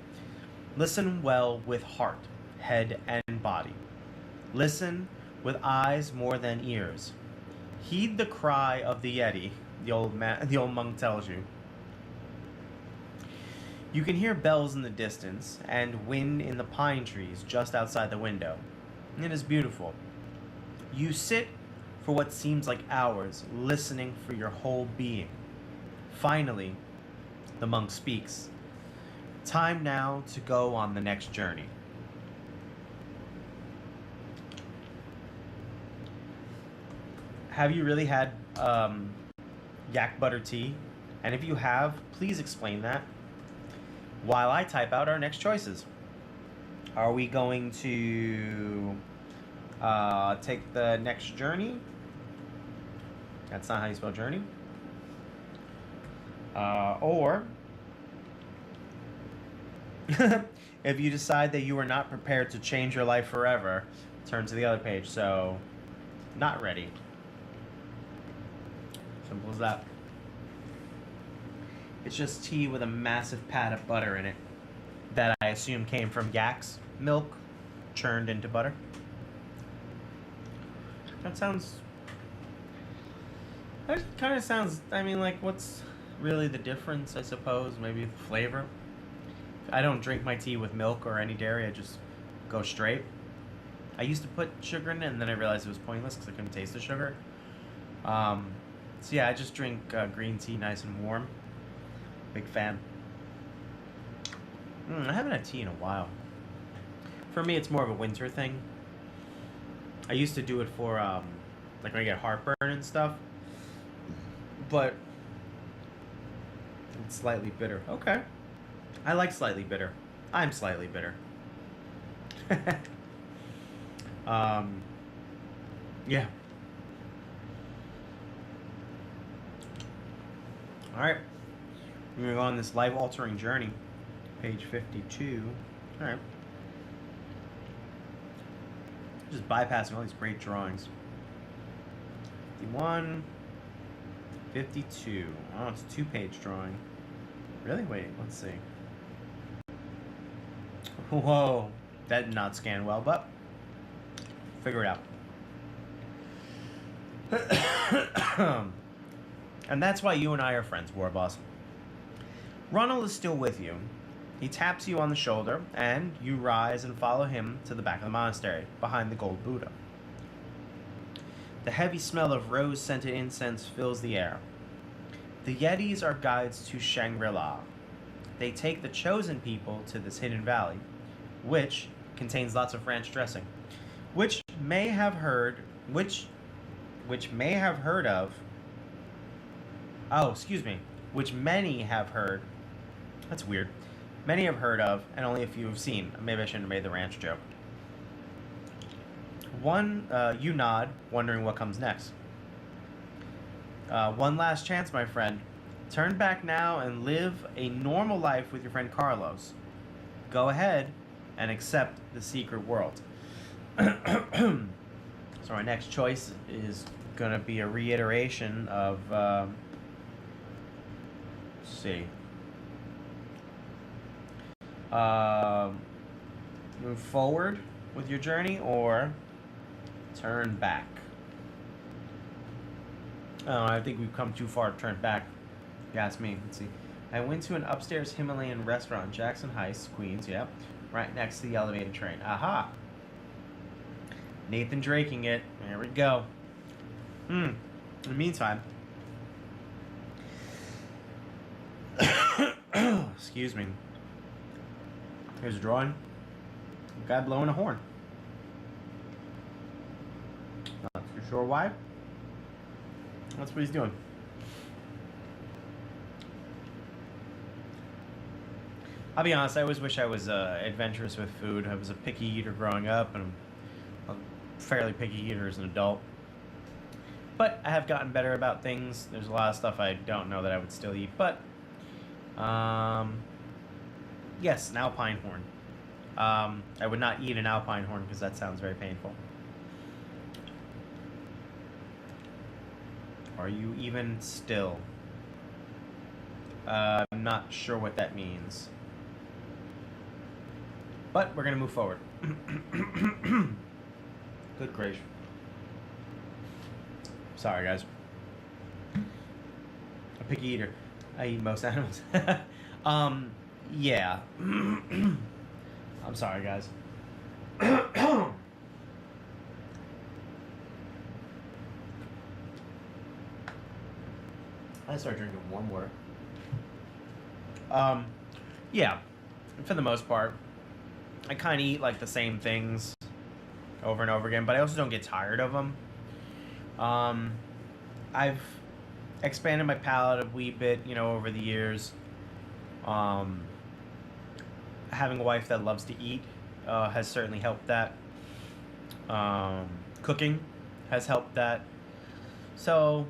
Listen well with heart, head, and body. Listen with eyes more than ears. Heed the cry of the Yeti, the old monk tells you. You can hear bells in the distance and wind in the pine trees just outside the window. It is beautiful. You sit for what seems like hours, listening for your whole being. Finally, the monk speaks. Time now to go on the next journey. Have you really had yak butter tea? And if you have, please explain that while I type out our next choices. Are we going to take the next journey? That's not how you spell journey. Or if you decide that you are not prepared to change your life forever, turn to the other page. So, not ready. Simple as that. It's just tea with a massive pat of butter in it that I assume came from yak's milk churned into butter. That kind of sounds, I mean, like, what's really the difference, I suppose? Maybe the flavor. I don't drink my tea with milk or any dairy, I just go straight. I used to put sugar in it, and then I realized it was pointless because I couldn't taste the sugar. So yeah, I just drink green tea nice and warm. Big fan. I haven't had tea in a while. For me, it's more of a winter thing. I used to do it for, like when I get heartburn and stuff. But it's slightly bitter. Okay. I like slightly bitter. I'm slightly bitter. Yeah. Alright. We're going to go on this life-altering journey. Page 52. Alright. Just bypassing all these great drawings. 51. 52. Oh, it's a 2-page drawing. Really? Wait, let's see. Whoa. That did not scan well, but figure it out. And that's why you and I are friends, War Boss. Ronald is still with you. He taps you on the shoulder, and you rise and follow him to the back of the monastery, behind the gold Buddha. The heavy smell of rose-scented incense fills the air. The Yetis are guides to Shangri-La. They take the chosen people to this hidden valley, which contains lots of ranch dressing, which many have heard of. That's weird. Many have heard of, and only a few have seen. Maybe I shouldn't have made the ranch joke. You nod, wondering what comes next. One last chance, my friend. Turn back now and live a normal life with your friend Carlos. Go ahead and accept the secret world. So our next choice is going to be a reiteration of, let's see. Move forward with your journey or turn back. Oh, I think we've come too far to turn back. If you ask me. Let's see. I went to an upstairs Himalayan restaurant in Jackson Heights, Queens, yep. Right next to the elevated train. Aha! Nathan Draking it. There we go. In the meantime. Excuse me. Here's a drawing. A guy blowing a horn. Not too sure why. That's what he's doing. I'll be honest, I always wish I was adventurous with food. I was a picky eater growing up, and I'm a fairly picky eater as an adult. But I have gotten better about things. There's a lot of stuff I don't know that I would still eat. But, yes, an alpine horn. I would not eat an alpine horn because that sounds very painful. Are you even still? I'm not sure what that means. But we're going to move forward. Good gracious. Sorry, guys. A picky eater. I eat most animals. Yeah. I'm sorry, guys. I start drinking warm water. Yeah. For the most part, I kind of eat like the same things over and over again, but I also don't get tired of them. I've expanded my palate a wee bit, over the years. Having a wife that loves to eat has certainly helped that. Cooking has helped that. So,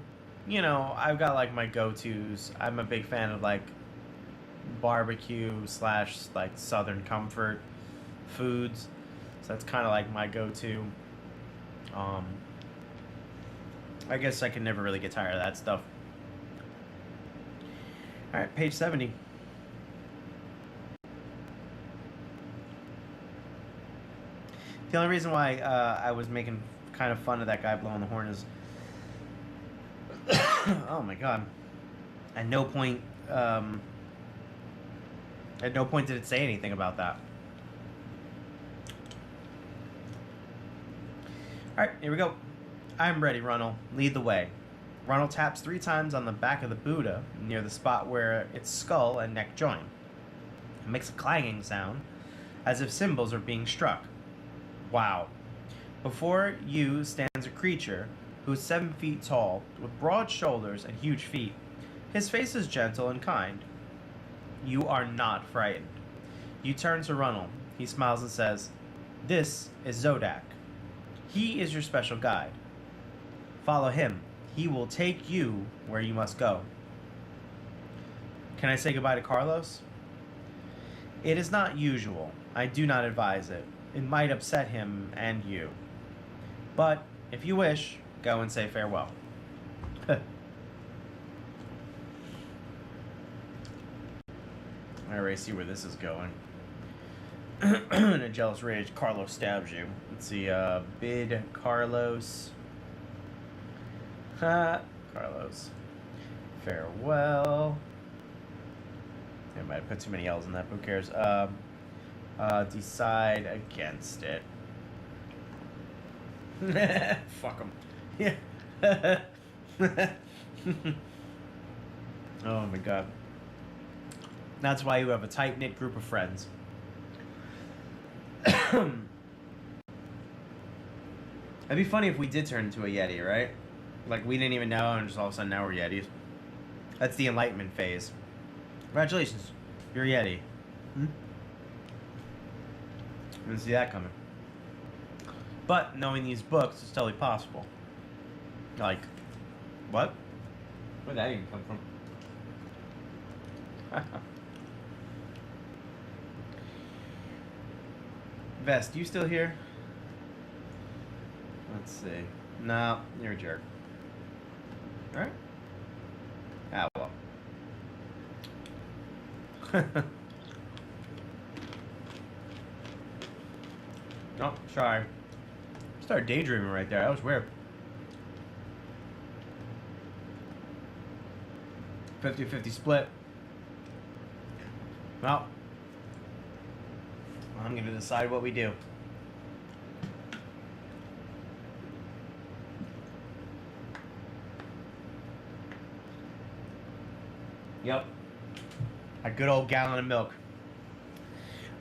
I've got like my go-tos. I'm a big fan of like barbecue / like Southern comfort foods. So that's kind of like my go-to. I guess I can never really get tired of that stuff. All right, page 70. The only reason why I was making kind of fun of that guy blowing the horn is, oh my god, at no point did it say anything about that. All right, here we go. I'm ready, Runnel. Lead the way. Runnel taps 3 times on the back of the Buddha near the spot where its skull and neck join. It makes a clanging sound, as if cymbals are being struck. Wow. Before you stands a creature who is 7 feet tall, with broad shoulders and huge feet. His face is gentle and kind. You are not frightened. You turn to Runnel. He smiles and says, "This is Zodak. He is your special guide. Follow him. He will take you where you must go." Can I say goodbye to Carlos? It is not usual. I do not advise it. It might upset him and you. But, if you wish, go and say farewell. I already see where this is going. In a jealous rage, Carlos stabs you. Let's see, bid Carlos. Carlos. Farewell. I might have put too many L's in that, who cares? Decide against it. Fuck him. Yeah. Oh my god. That's why you have a tight-knit group of friends. It'd be funny if we did turn into a Yeti, right? Like, we didn't even know, and just all of a sudden now we're Yetis. That's the enlightenment phase. Congratulations. You're a Yeti. Didn't see that coming. But, knowing these books, it's totally possible. Like, what? Where'd that even come from? Vest, you still here? Let's see. No, you're a jerk. Alright? Ah, well. Oh, sorry. Started daydreaming right there. That was weird. 50-50 split. Well, I'm going to decide what we do. Yep. A good old gallon of milk.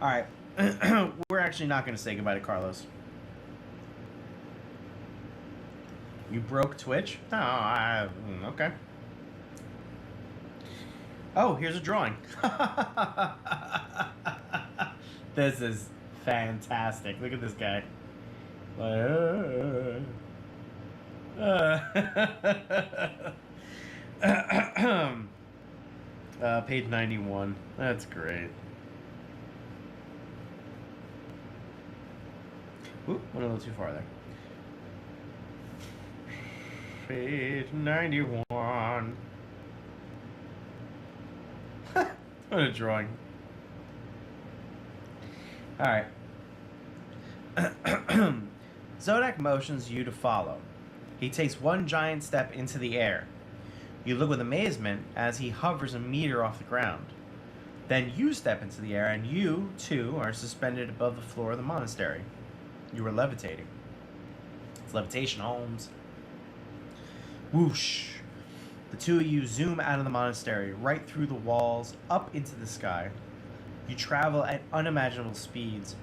All right. We're actually not going to say goodbye to Carlos. You broke Twitch? Oh, okay. Oh, here's a drawing. This is fantastic. Look at this guy. Page 91. That's great. Oop, went a little too far there. Page 91. What a drawing. Alright. Zodak motions you to follow. He takes one giant step into the air. You look with amazement as he hovers a meter off the ground. Then you step into the air and you, too, are suspended above the floor of the monastery. You are levitating. It's levitation, Holmes. Whoosh. The two of you zoom out of the monastery, right through the walls, up into the sky. You travel at unimaginable speeds.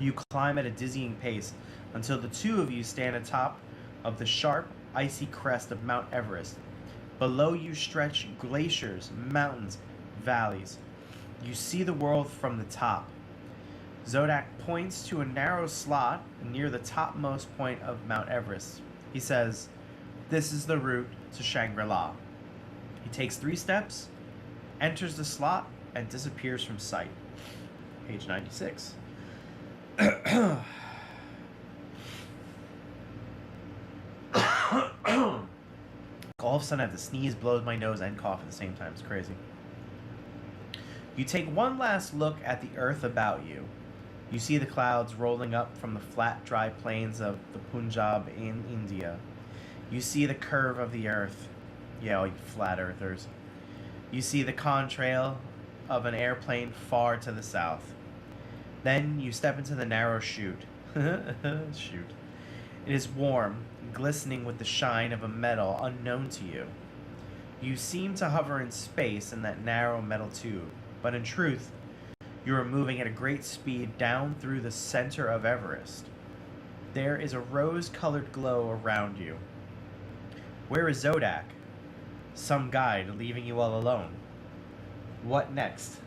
You climb at a dizzying pace until the two of you stand atop of the sharp, icy crest of Mount Everest. Below you stretch glaciers, mountains, valleys. You see the world from the top. Zodak points to a narrow slot near the topmost point of Mount Everest. He says, "This is the route to Shangri-La." He takes 3 steps, enters the slot, and disappears from sight. Page 96. All of a sudden I have to sneeze, blow my nose, and cough at the same time. It's crazy. You take one last look at the earth about you. You see the clouds rolling up from the flat, dry plains of the Punjab in India. You see the curve of the earth. Yeah, all you flat earthers. You see the contrail of an airplane far to the south. Then you step into the narrow chute. Chute. It is warm, glistening with the shine of a metal unknown to you. You seem to hover in space in that narrow metal tube, but in truth, you are moving at a great speed down through the center of Everest. There is a rose-colored glow around you. Where is Zodak? Some guide leaving you all alone. What next?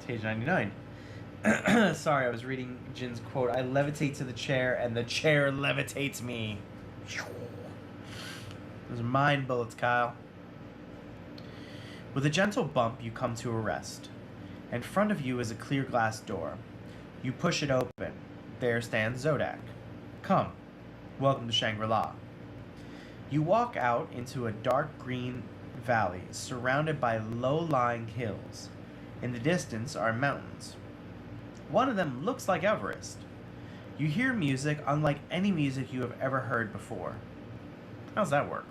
Page 99. Sorry, I was reading Jin's quote. I levitate to the chair, and the chair levitates me. Those are mind bullets, Kyle. With a gentle bump, you come to a rest. In front of you is a clear glass door. You push it open. There stands Zodak. Come. Welcome to Shangri-La. You walk out into a dark green valley surrounded by low-lying hills. In the distance are mountains. One of them looks like Everest. You hear music unlike any music you have ever heard before. How's that work?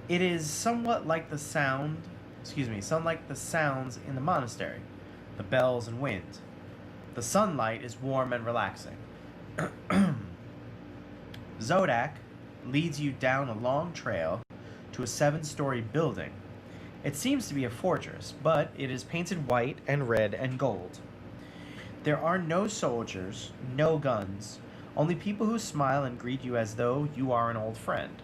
It is somewhat like the sounds in the monastery, the bells and wind. The sunlight is warm and relaxing. Zodak leads you down a long trail to a 7-story building. It seems to be a fortress, but it is painted white and red and gold. There are no soldiers, no guns, only people who smile and greet you as though you are an old friend.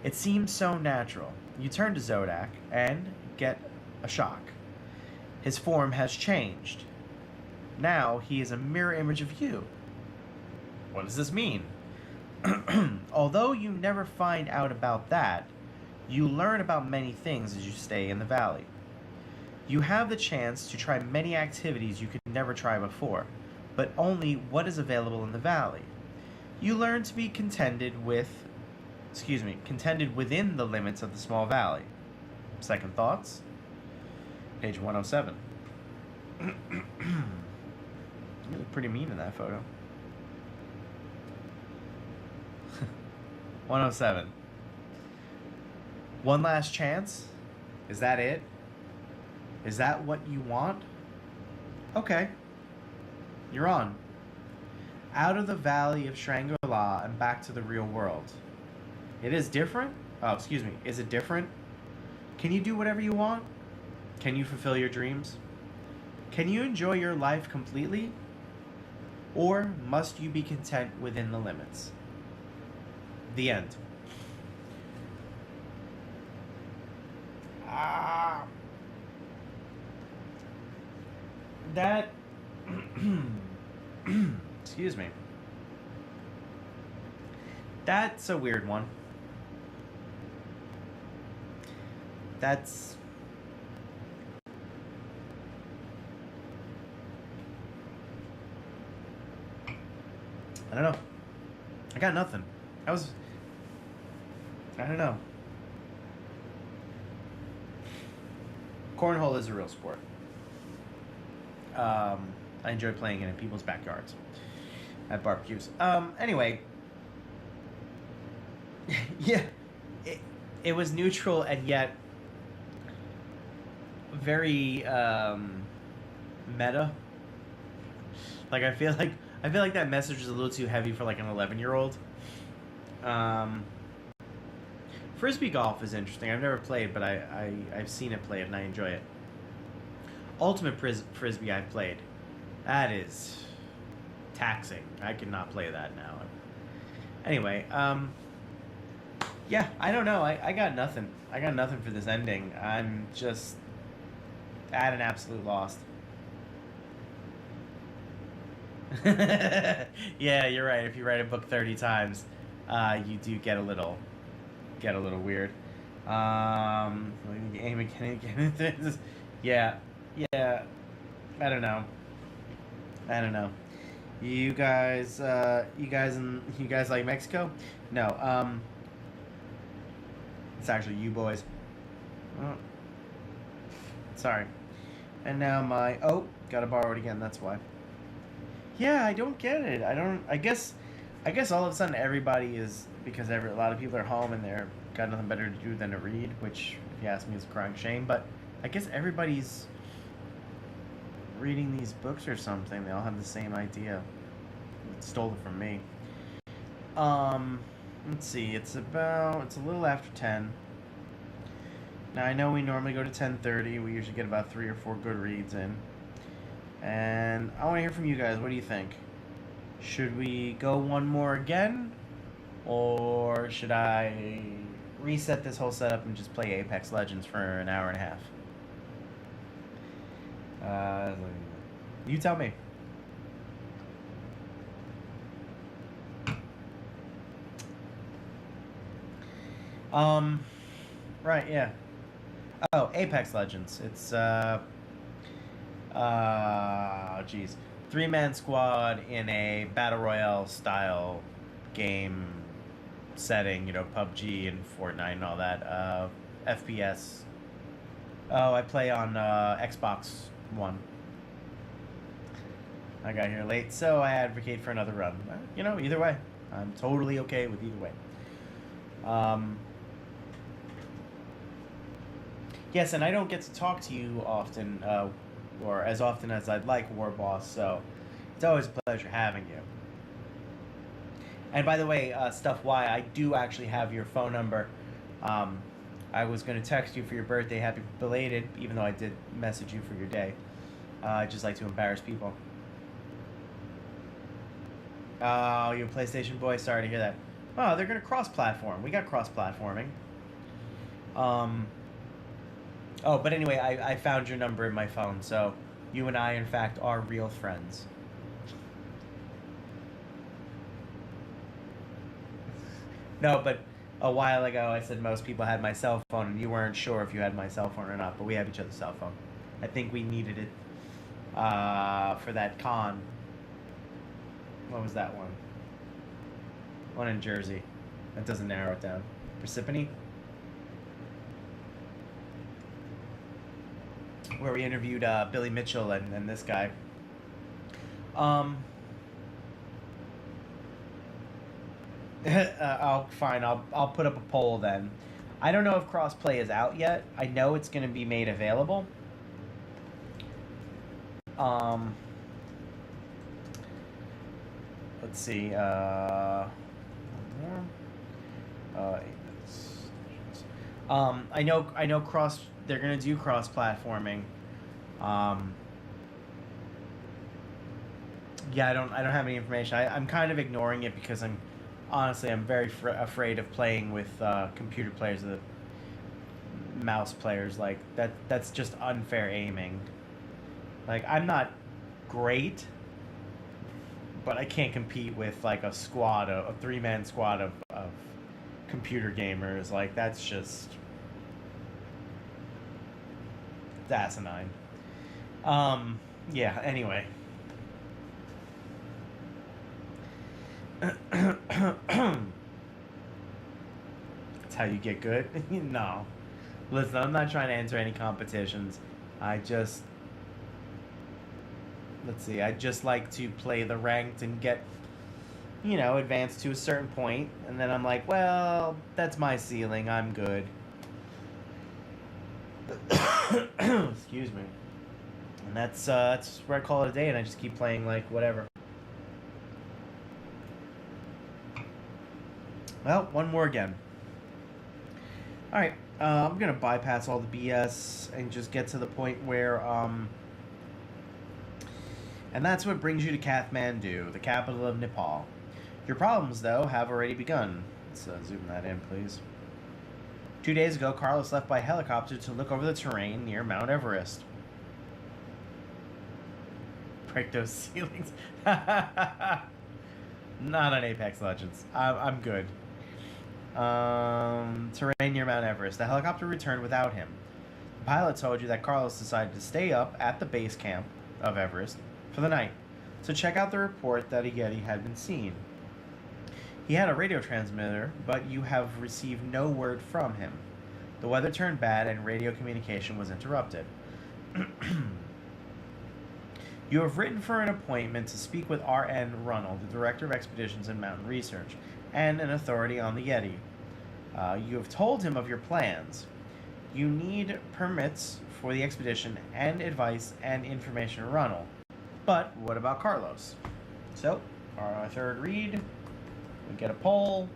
It seems so natural. You turn to Zodak and get a shock. His form has changed. Now he is a mirror image of you. What does this mean? Although you never find out about that, you learn about many things as you stay in the valley. You have the chance to try many activities you could never try before, but only what is available in the valley. You learn to be contented within the limits of the small valley. Second thoughts? Page 107. You look pretty mean in that photo. 107. One last chance? Is that it? Is that what you want? Okay. You're on. Out of the valley of Shangri-La and back to the real world. It is different? Oh, excuse me. Is it different? Can you do whatever you want? Can you fulfill your dreams? Can you enjoy your life completely? Or must you be content within the limits? The end. Ah. That. Excuse me. That's a weird one. That's. I don't know. I got nothing. I was. I don't know. Cornhole is a real sport. I enjoy playing it in people's backyards at barbecues. Anyway, yeah, it was neutral and yet very meta. Like I feel like that message is a little too heavy for like an 11-year-old. Frisbee golf is interesting. I've never played, but I've seen it played and I enjoy it. Ultimate Frisbee I've played. That is taxing. I cannot play that now. Anyway, yeah, I don't know. I got nothing. I got nothing for this ending. I'm just at an absolute loss. Yeah, you're right. If you write a book 30 times, you do get a little weird. Aim again. Yeah, yeah. I don't know. You guys like Mexico? No. It's actually you boys. Oh. Sorry. And now gotta borrow it again. That's why. Yeah, I don't get it. I guess all of a sudden everybody is, because a lot of people are home and they're got nothing better to do than to read, which if you ask me is a crying shame, but I guess everybody's reading these books or something. They all have the same idea. It stole it from me. Let's see. It's a little after 10. Now I know we normally go to 10:30. We usually get about 3 or 4 good reads in. And I want to hear from you guys. What do you think? Should we go one more again? Or should I reset this whole setup and just play Apex Legends for an hour and a half? You tell me. Right, yeah. Oh, Apex Legends. It's, geez. 3-man squad in a Battle Royale style game setting, PUBG and Fortnite and all that. FPS. Oh, I play on Xbox One. I got here late, so I advocate for another run. Either way. I'm totally okay with either way. Yes, and I don't get to talk to you often, or as often as I'd like, War Boss, so it's always a pleasure having you. And by the way, Stuff Y, I do actually have your phone number. I was going to text you for your birthday, happy belated, even though I did message you for your day. I just like to embarrass people. Oh, you're a PlayStation boy? Sorry to hear that. Oh, they're going to cross-platform. We got cross-platforming. Oh, but anyway, I found your number in my phone, so you and I, in fact, are real friends. No, but a while ago I said most people had my cell phone, and you weren't sure if you had my cell phone or not, but we have each other's cell phone. I think we needed it for that con. What was that one? One in Jersey. That doesn't narrow it down. Parsippany? Where we interviewed Billy Mitchell and this guy. Fine. I'll put up a poll then. I don't know if crossplay is out yet. I know it's going to be made available. Let's see. I know cross. They're gonna do cross platforming. Um, yeah, I don't have any information. I'm kind of ignoring it because I'm very afraid of playing with computer players, the mouse players. Like that's just unfair aiming. Like I'm not great, but I can't compete with like a 3-man squad of computer gamers. Like that's asinine. Yeah, anyway. That's how you get good? No. Listen, I'm not trying to enter any competitions. I just let's see, I just like to play the ranked and get advance to a certain point, and then I'm like, well, that's my ceiling. I'm good. Excuse me. And that's where I call it a day, and I just keep playing like whatever. Well, one more again. All right, I'm gonna bypass all the BS and just get to the point where and that's what brings you to Kathmandu, the capital of Nepal. Your problems, though, have already begun. Let's zoom that in, please. 2 days ago, Carlos left by helicopter to look over the terrain near Mount Everest. Break those ceilings. Not on Apex Legends. I'm good. Terrain near Mount Everest. The helicopter returned without him. The pilot told you that Carlos decided to stay up at the base camp of Everest for the night to check out the report that a Yeti had been seen. He had a radio transmitter, but you have received no word from him. The weather turned bad and radio communication was interrupted. You have written for an appointment to speak with R.N. Runnell, the Director of Expeditions and Mountain Research, and an authority on the Yeti. You have told him of your plans. You need permits for the expedition and advice and information from Runnell. But what about Carlos? So, our third read. We get a poll.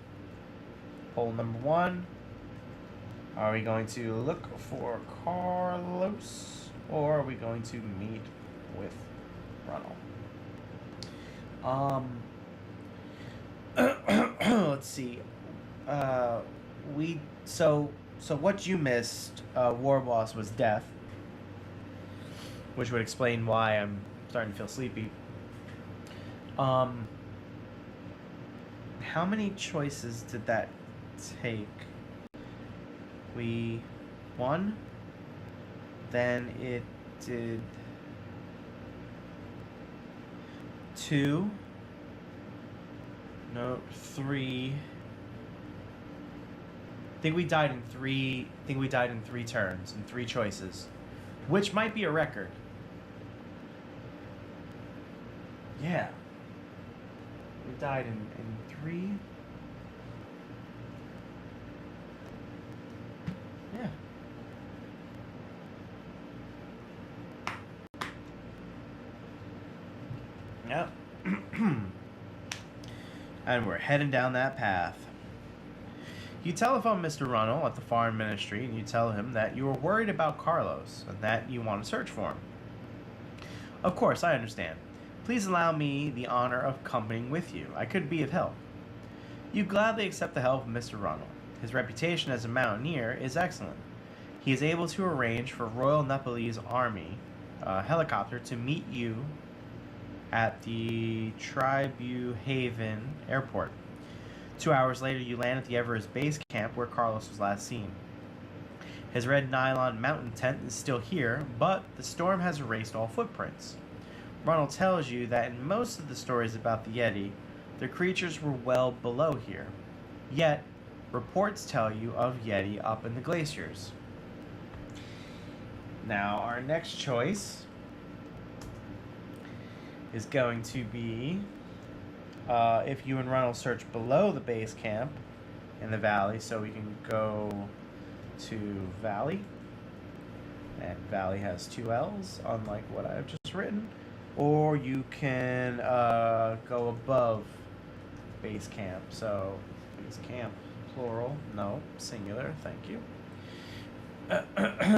Poll number 1. Are we going to look for Carlos, or are we going to meet with Runnell? Let's see. So what you missed, War Boss, was death, which would explain why I'm starting to feel sleepy. How many choices did that take? We won. Then it did 2. No, 3. I think we died in 3 turns and 3 choices, which might be a record. Yeah. We died in 3. Yeah. Yep. And we're heading down that path. You telephone Mr. Runnell at the Foreign Ministry and you tell him that you are worried about Carlos and that you want to search for him. Of course, I understand. Please allow me the honor of accompanying with you. I could be of help. You gladly accept the help of Mr. Runnell. His reputation as a mountaineer is excellent. He is able to arrange for Royal Nepalese Army helicopter to meet you at the Tribuhaven Airport. 2 hours later, you land at the Everest Base Camp where Carlos was last seen. His red nylon mountain tent is still here, but the storm has erased all footprints. Ronald tells you that in most of the stories about the Yeti, the creatures were well below here. Yet, reports tell you of Yeti up in the glaciers. Now, our next choice is going to be if you and Ronald search below the base camp in the valley, so we can go to Valley. And Valley has 2 L's, unlike what I've just written. Or you can go above base camp. So base camp plural. No, singular. Thank you.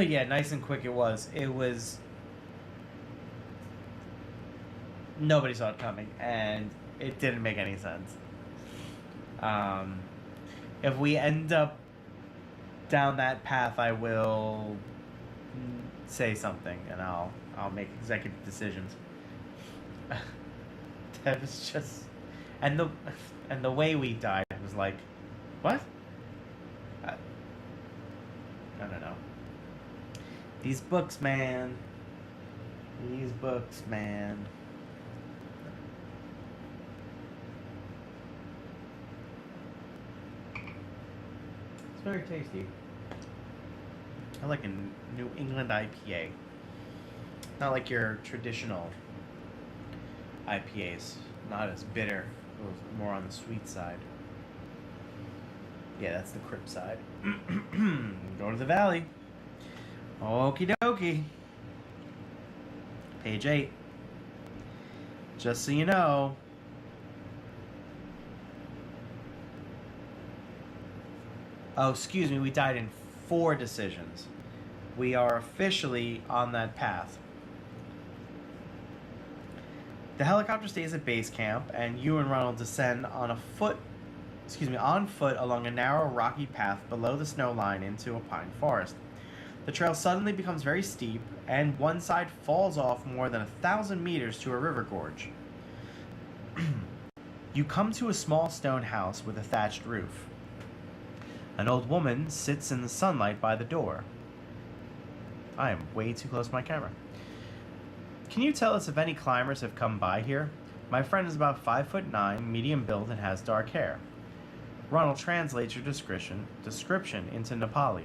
Yeah, nice and quick it was. It was. Nobody saw it coming, and it didn't make any sense. If we end up down that path, I will say something, and I'll make executive decisions. That was just, and the way we died was like, what? I don't know. These books, man. These books, man. It's very tasty. I like a New England IPA. Not like your traditional IPAs. Not as bitter. More on the sweet side. Yeah, that's the Crip side. Go to the valley. Okie dokie. Page 8. Just so you know. Oh, excuse me, we died in 4 decisions. We are officially on that path. The helicopter stays at base camp, and you and Ronald descend on foot along a narrow, rocky path below the snow line into a pine forest. The trail suddenly becomes very steep, and one side falls off more than 1,000 meters to a river gorge. You come to a small stone house with a thatched roof. An old woman sits in the sunlight by the door. I am way too close to my camera. Can you tell us if any climbers have come by here? My friend is about 5'9", medium build, and has dark hair. Ronald translates your description into Nepali.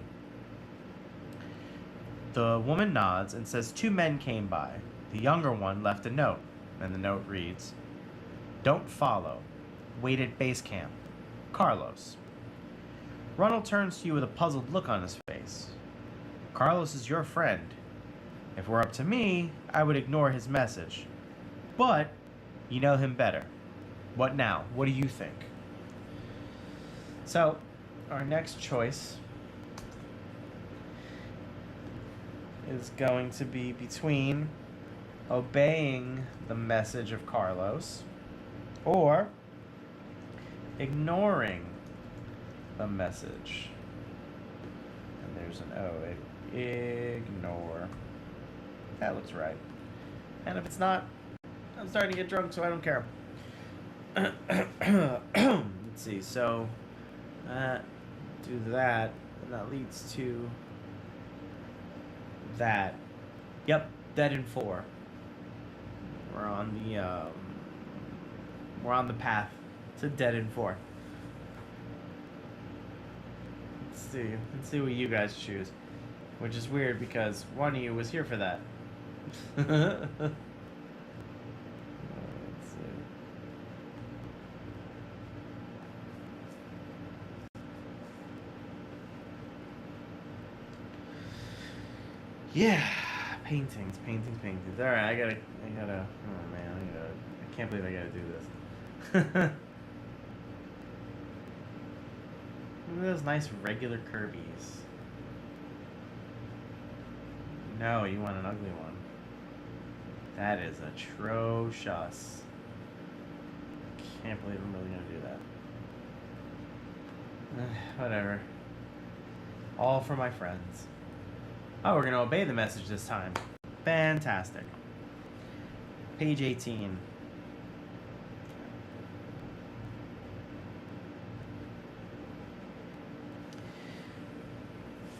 The woman nods and says 2 men came by. The younger one left a note, and the note reads, "Don't follow. Wait at base camp. Carlos." Ronald turns to you with a puzzled look on his face. Carlos is your friend. If it were up to me, I would ignore his message. But you know him better. What now? What do you think? So, our next choice is going to be between obeying the message of Carlos or ignoring the message. And there's an O. Ignore. That looks right. And if it's not, I'm starting to get drunk, so I don't care. Let's see. So, do that, and that leads to that. Yep, dead in 4. We're on the path to dead in 4. Let's see what you guys choose. Which is weird because one of you was here for that. Let's see. Yeah, paintings. All right, I gotta. Oh man, I can't believe I gotta do this. Look at those nice regular Kirby's. No, you want an ugly one. That is atrocious. Can't believe I'm really gonna do that. Whatever. All for my friends. Oh, we're gonna obey the message this time. Fantastic. Page 18.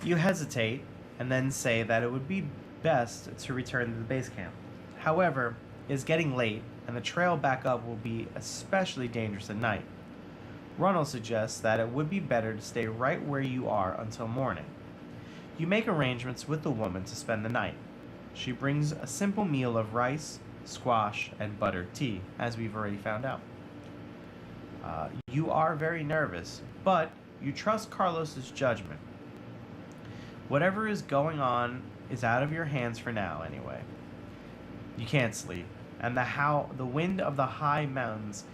You hesitate and then say that it would be best to return to the base camp. However, it is getting late and the trail back up will be especially dangerous at night. Ronald suggests that it would be better to stay right where you are until morning. You make arrangements with the woman to spend the night. She brings a simple meal of rice, squash, and buttered tea, as we've already found out. You are very nervous, but you trust Carlos's judgment. Whatever is going on is out of your hands for now, anyway. You can't sleep, and the wind of the high mountains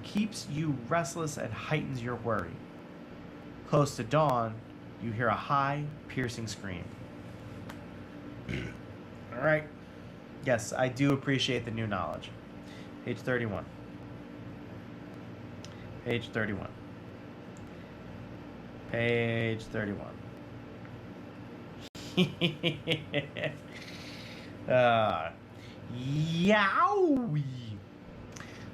keeps you restless and heightens your worry. Close to dawn, you hear a high, piercing scream. All right. Yes, I do appreciate the new knowledge. Page 31. Page 31. Page 31. Yowie!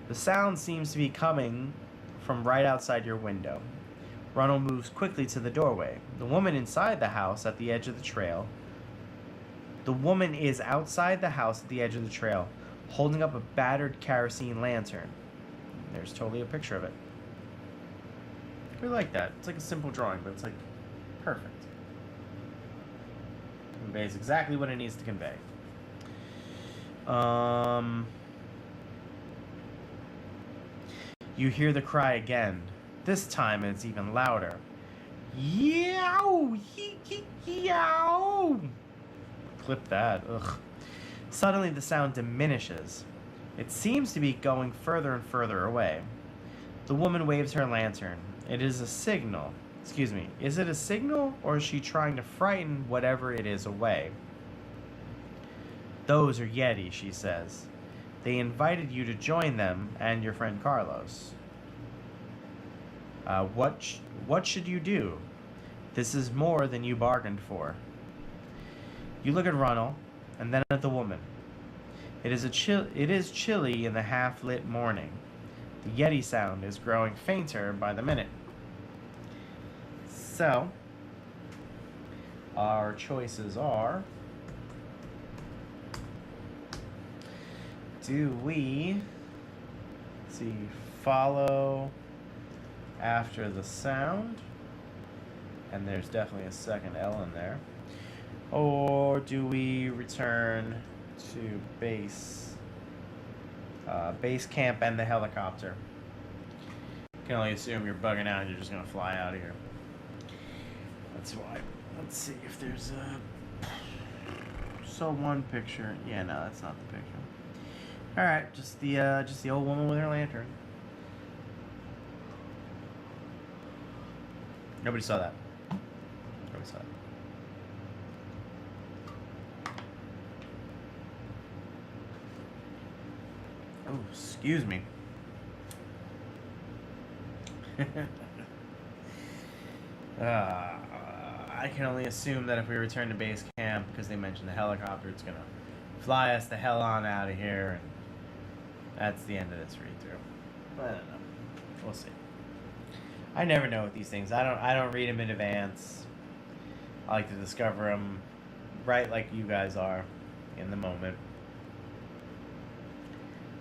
The sound seems to be coming from right outside your window. Ronald moves quickly to the doorway. The woman inside the house at the edge of the trail. The woman is outside the house at the edge of the trail, holding up a battered kerosene lantern. There's totally a picture of it. We like that. It's like a simple drawing, but it's like perfect. Conveys exactly what it needs to convey. You hear the cry again. This time it's even louder. Yow! Yow! Clip that. Ugh. Suddenly the sound diminishes. It seems to be going further and further away. The woman waves her lantern. It is a signal. Excuse me. Is it a signal, or is she trying to frighten whatever it is away? Those are Yeti, she says. They invited you to join them and your friend Carlos. What should you do? This is more than you bargained for. You look at Ronald, and then at the woman. It is chilly in the half-lit morning. The Yeti sound is growing fainter by the minute. So, our choices are... Do we, let's see, follow after the sound? And there's definitely a second L in there. Or do we return to base camp and the helicopter? I can only assume you're bugging out and you're just going to fly out of here. That's why. Let's see if there's a... So one picture. Yeah, no, that's not the picture. All right, just the old woman with her lantern. Nobody saw that. Nobody saw that. Oh, excuse me. I can only assume that if we return to base camp, because they mentioned the helicopter, it's gonna fly us the hell on out of here, and that's the end of this read-through. I don't know. We'll see. I never know with these things. I don't read them in advance. I like to discover them right like you guys are in the moment.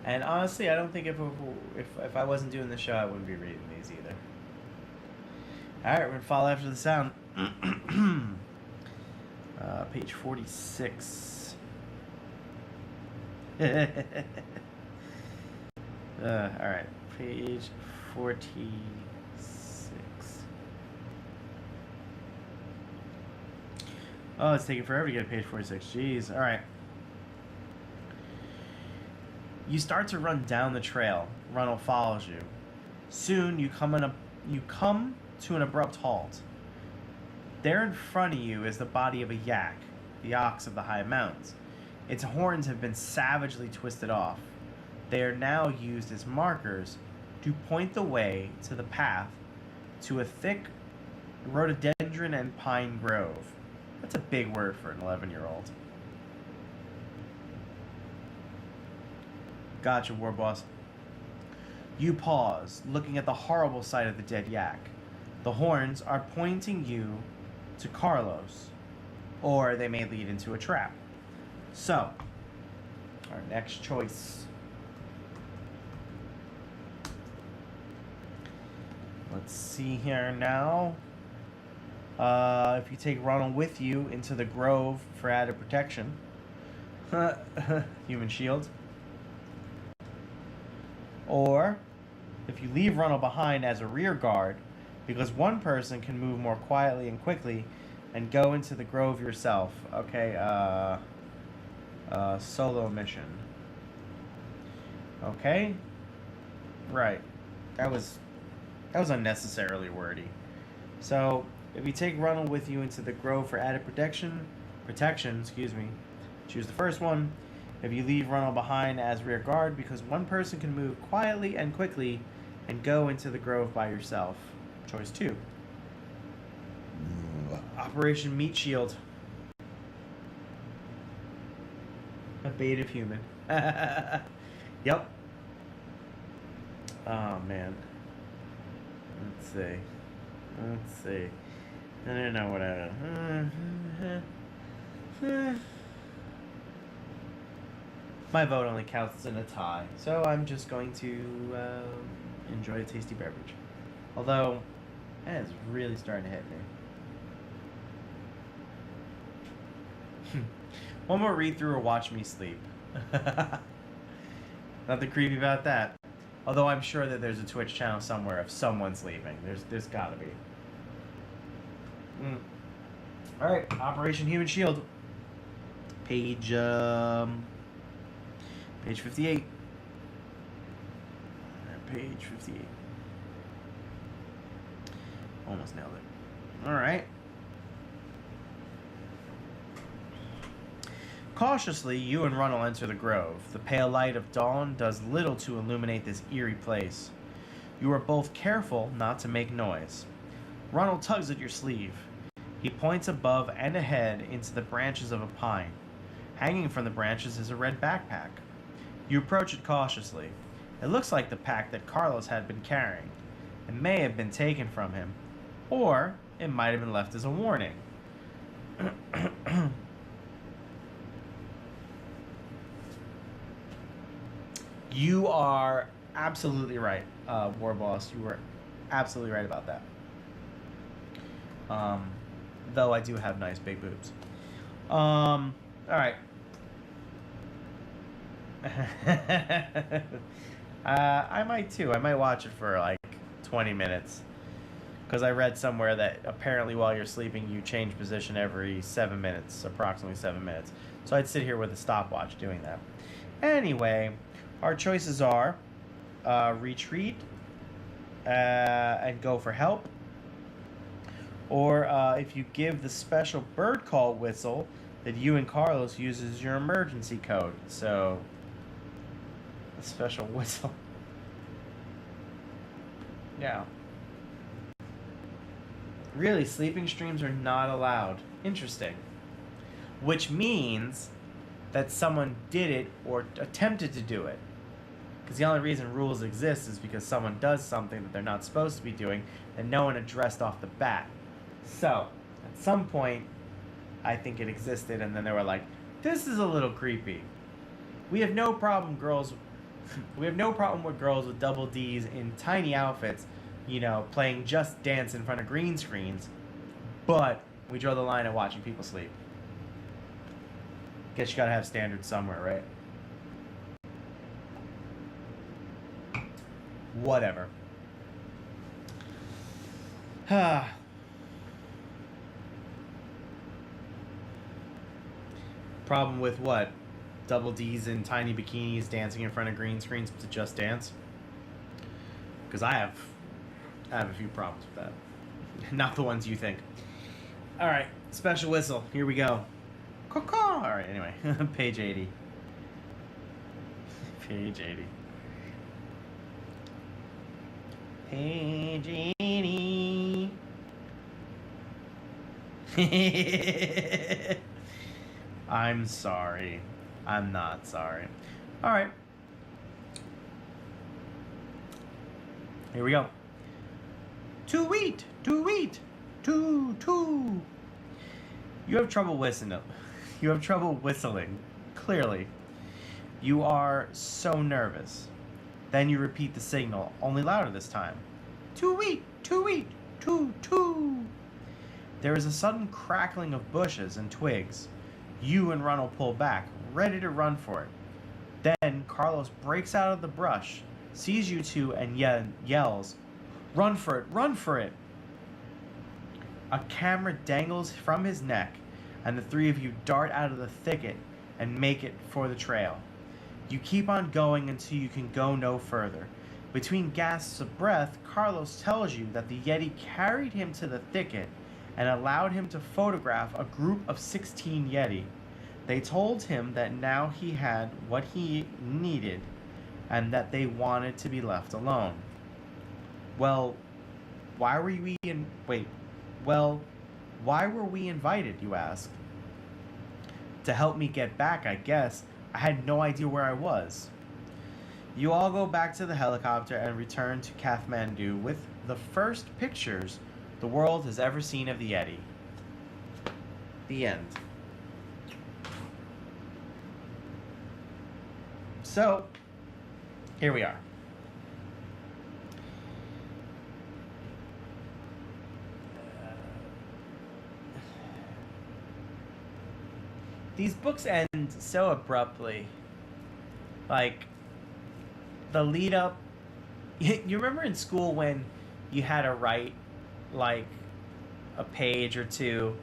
And honestly, I don't think if I wasn't doing the show, I wouldn't be reading these either. All right, we're gonna follow after the sound. Page 46. All right, page 46. Oh, it's taking forever to get to page 46. Jeez. All right. You start to run down the trail. Ronald follows you. Soon, you come to an abrupt halt. There in front of you is the body of a yak, the ox of the high mountains. Its horns have been savagely twisted off. They are now used as markers to point the way to the path to a thick rhododendron and pine grove. That's a big word for an 11-year-old. Gotcha, war boss. You pause, looking at the horrible sight of the dead yak. The horns are pointing you to Carlos, or they may lead into a trap. So, our next choice. Let's see here now. If you take Ronald with you into the grove for added protection. Human shield. Or, if you leave Ronald behind as a rear guard, because one person can move more quietly and quickly and go into the grove yourself. Okay, solo mission. Okay? Right. That was unnecessarily wordy. So, if you take Runnel with you into the grove for added protection, choose the first one. If you leave Runnel behind as rear guard, because one person can move quietly and quickly and go into the grove by yourself. Choice 2. Operation Meat Shield. A beta human. Yep. Oh man. Let's see. I don't know what my vote only counts in a tie, so I'm just going to enjoy a tasty beverage. Although, that is really starting to hit me. One more read through or watch me sleep. Nothing creepy about that. Although I'm sure that there's a Twitch channel somewhere of someone sleeping. There's gotta be. Alright, Operation Human Shield. Page 58. Page 58. Almost nailed it. Alright. Cautiously, you and Runnel enter the grove. The pale light of dawn does little to illuminate this eerie place. You are both careful not to make noise. Runnel tugs at your sleeve. He points above and ahead into the branches of a pine. Hanging from the branches is a red backpack. You approach it cautiously. It looks like the pack that Carlos had been carrying. It may have been taken from him, or it might have been left as a warning. You are absolutely right, War Boss. You were absolutely right about that. Though I do have nice big boobs. All right. I might too. I might watch it for like 20 minutes. Because I read somewhere that apparently while you're sleeping, you change position every 7 minutes, approximately 7 minutes. So I'd sit here with a stopwatch doing that. Anyway, our choices are retreat and go for help. Or if you give the special bird call whistle that you and Carlos use as your emergency code. So, a special whistle. Yeah. Really, sleeping streams are not allowed. Interesting. Which means that someone did it or attempted to do it. Because the only reason rules exist is because someone does something that they're not supposed to be doing and no one addressed off the bat. So, at some point, I think it existed and then they were like, this is a little creepy. We have no problem with girls with double D's in tiny outfits, you know, playing Just Dance in front of green screens, but we draw the line at watching people sleep. Guess you gotta have standards somewhere, right? Whatever. Problem with what? Double D's in tiny bikinis dancing in front of green screens to Just Dance? Because I have a few problems with that. Not the ones you think. Alright, special whistle. Here we go. Caw-caw! Alright, anyway. Page 80. Page 80. Page 80. I'm sorry. I'm not sorry. Alright. Here we go. To wheat! To wheat! To. You have trouble whistling. You have trouble whistling. Clearly. You are so nervous. Then you repeat the signal, only louder this time. To wheat! To wheat! To. There is a sudden crackling of bushes and twigs. You and Runnel pull back, ready to run for it. Then Carlos breaks out of the brush, sees you two, and yells, "Run for it! Run for it!" A camera dangles from his neck, and the three of you dart out of the thicket and make it for the trail. You keep on going until you can go no further. Between gasps of breath, Carlos tells you that the Yeti carried him to the thicket and allowed him to photograph a group of 16 Yeti. They told him that now he had what he needed and that they wanted to be left alone. Well, why were we in wait. Well, why were we invited, you ask? To help me get back, I guess. I had no idea where I was. You all go back to the helicopter and return to Kathmandu with the first pictures the world has ever seen of the Yeti. The end. So, here we are. These books end so abruptly. Like, the lead up. You remember in school when you had to write, like, a page or two,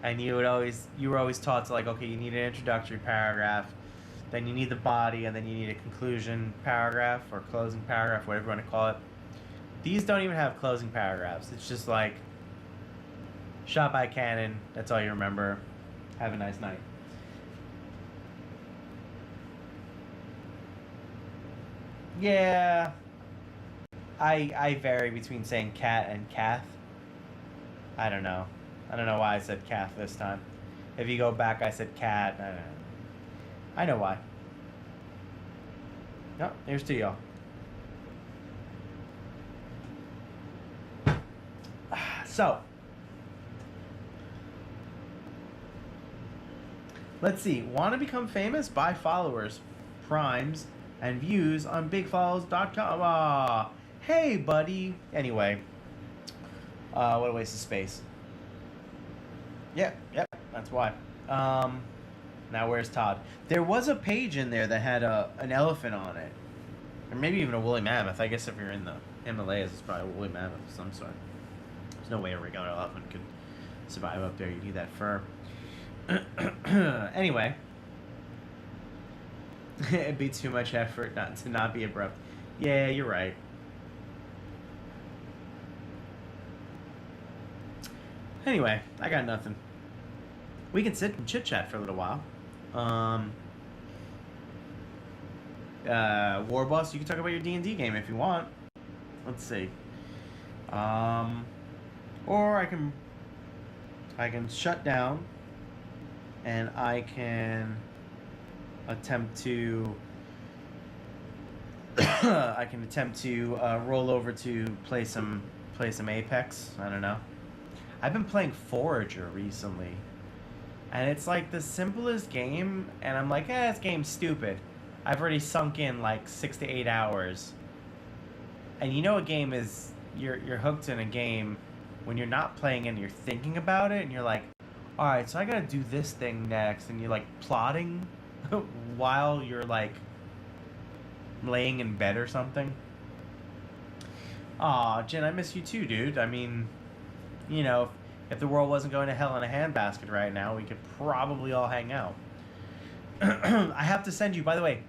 and you were always taught to, like, okay, you need an introductory paragraph, then you need the body, and then you need a conclusion paragraph or closing paragraph, whatever you want to call it. These don't even have closing paragraphs. It's just like, shot by cannon. That's all you remember. Have a nice night. Yeah, I vary between saying cat and Kath. I don't know. I don't know why I said Kath this time. If you go back, I said cat. I don't know. I know why. No, here's to y'all. So, let's see. Want to become famous? Buy followers, primes, and views on bigfollows.com. Ah, hey, buddy. Anyway, what a waste of space. Yep, that's why. Now where's Todd? There was a page in there that had an elephant on it. Or maybe even a woolly mammoth. I guess if you're in the Himalayas, it's probably a woolly mammoth of some sort. There's no way a regular elephant could survive up there. You need that fur. Anyway. It'd be too much effort to not be abrupt. Yeah, you're right. Anyway, I got nothing. We can sit and chit chat for a little while. War Boss, you can talk about your D&D game if you want. Let's see. Or I can shut down, and I can attempt to roll over to play some Apex. I don't know. I've been playing Forager recently, and it's like the simplest game, and I'm like, this game's stupid. I've already sunk in like 6 to 8 hours, and you know a game is you're hooked in a game when you're not playing and you're thinking about it, and you're like, all right, so I gotta do this thing next, and you're like plotting while you're like laying in bed or something. Aw, Jen, I miss you too, dude. I mean, you know, if the world wasn't going to hell in a handbasket right now, we could probably all hang out. I have to send you, by the way,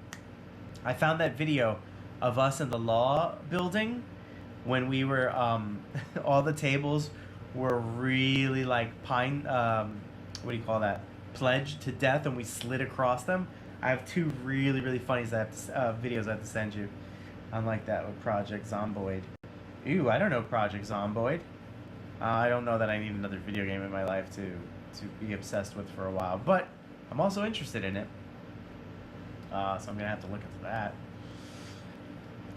I found that video of us in the law building when we were, all the tables were really like what do you call that? Pledged to death, and we slid across them. I have two really, really funny videos I have to send you. Unlike that with Project Zomboid. Ooh, I don't know Project Zomboid. I don't know that I need another video game in my life to be obsessed with for a while, but I'm also interested in it. So I'm gonna have to look into that.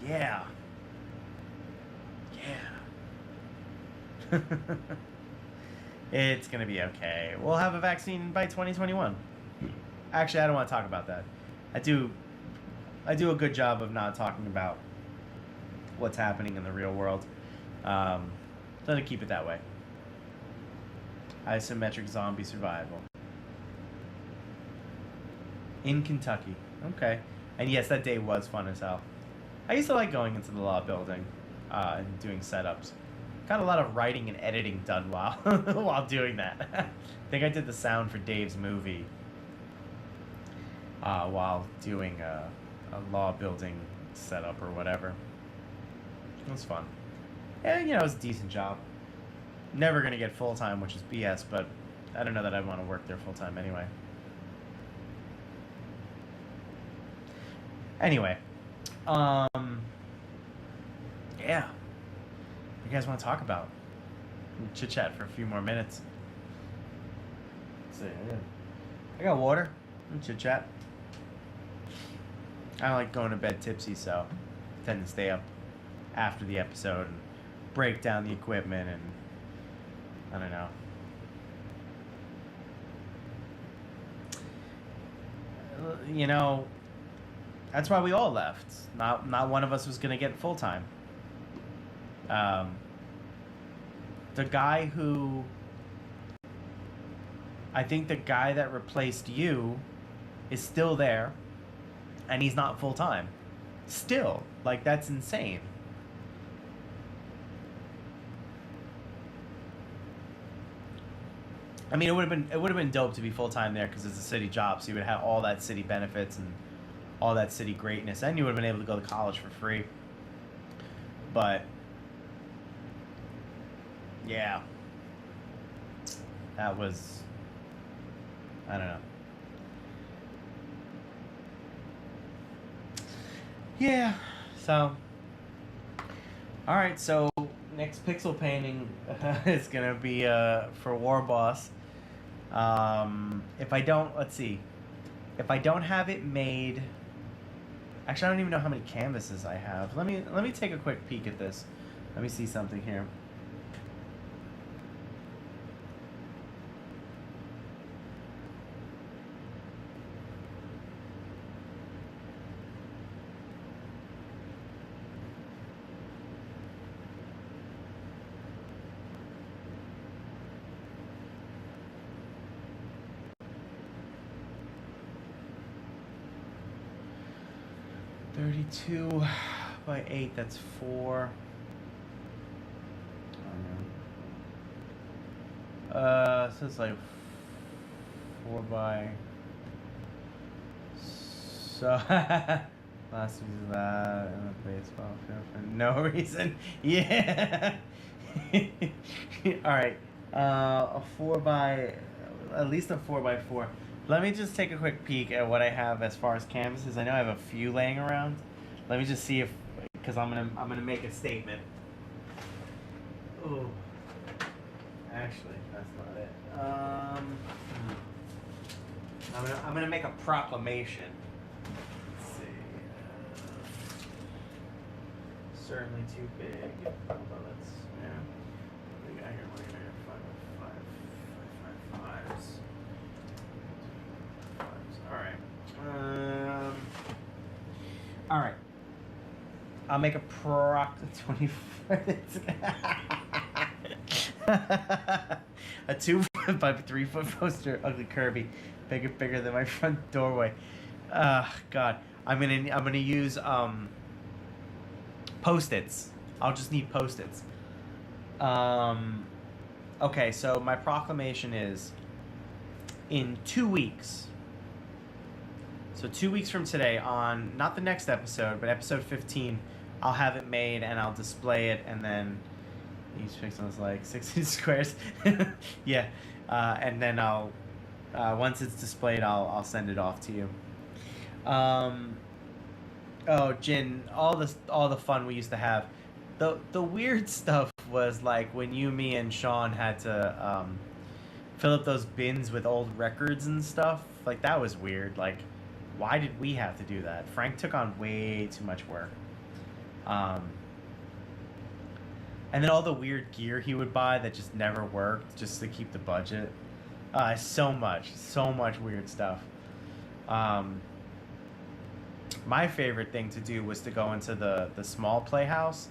Yeah. It's gonna be okay. We'll have a vaccine by 2021. Actually, I don't want to talk about that. I do a good job of not talking about what's happening in the real world. So to keep it that way. Isometric zombie survival. In Kentucky. Okay. And yes, that day was fun as hell. I used to like going into the law building and doing setups. Got a lot of writing and editing done while while doing that. I think I did the sound for Dave's movie while doing a law building setup or whatever. It was fun. Yeah, you know, it was a decent job. Never gonna get full time, which is BS, but I don't know that I'd want to work there full time anyway. Anyway, yeah. What you guys want to talk about? Chit chat for a few more minutes. Let's see, I got water. Chit chat. I don't like going to bed tipsy, so I tend to stay up after the episode and break down the equipment and I don't know. You know, that's why we all left. Not one of us was gonna get full time. The guy who I think the guy that replaced you is still there, and he's not full time. Still, like that's insane. I mean, it would have been dope to be full time there because it's a city job, so you would have all that city benefits and all that city greatness, and you would have been able to go to college for free. But yeah, that was I don't know. Yeah, so all right, so next pixel painting is gonna be for War Boss. If I don't, let's see, if I don't have it made, actually I don't even know how many canvases I have. Let me take a quick peek at this. Let me see something here. Two by 8, that's 4. So it's like 4 by. So last week is that and the baseball field for no reason. Yeah. All right. A 4 by, at least a 4 by 4. Let me just take a quick peek at what I have as far as canvases. I know I have a few laying around. Let me just see if, because I'm gonna make a statement. Oh, actually, that's not it. I'm gonna make a proclamation. Let's see. Certainly too big. Although that's yeah. What do we got here? What do we got here? 5 by 5, 5 5s. All right. All right. I'll make a proc 24. A 2 by 3 foot poster, ugly Kirby, bigger than my front doorway. God, I'm gonna use Post-its. I'll just need Post-its. Okay, so my proclamation is in 2 weeks. So 2 weeks from today, on not the next episode, but episode 15, I'll have it made and I'll display it, and then each pixel is like 16 squares. Yeah, and then I'll once it's displayed, I'll send it off to you. Oh, Jin, all the fun we used to have. The weird stuff was like when you, me, and Sean had to fill up those bins with old records and stuff. Like that was weird. Like, why did we have to do that? Frank took on way too much work. And then all the weird gear he would buy that just never worked, just to keep the budget. So much weird stuff. My favorite thing to do was to go into the small playhouse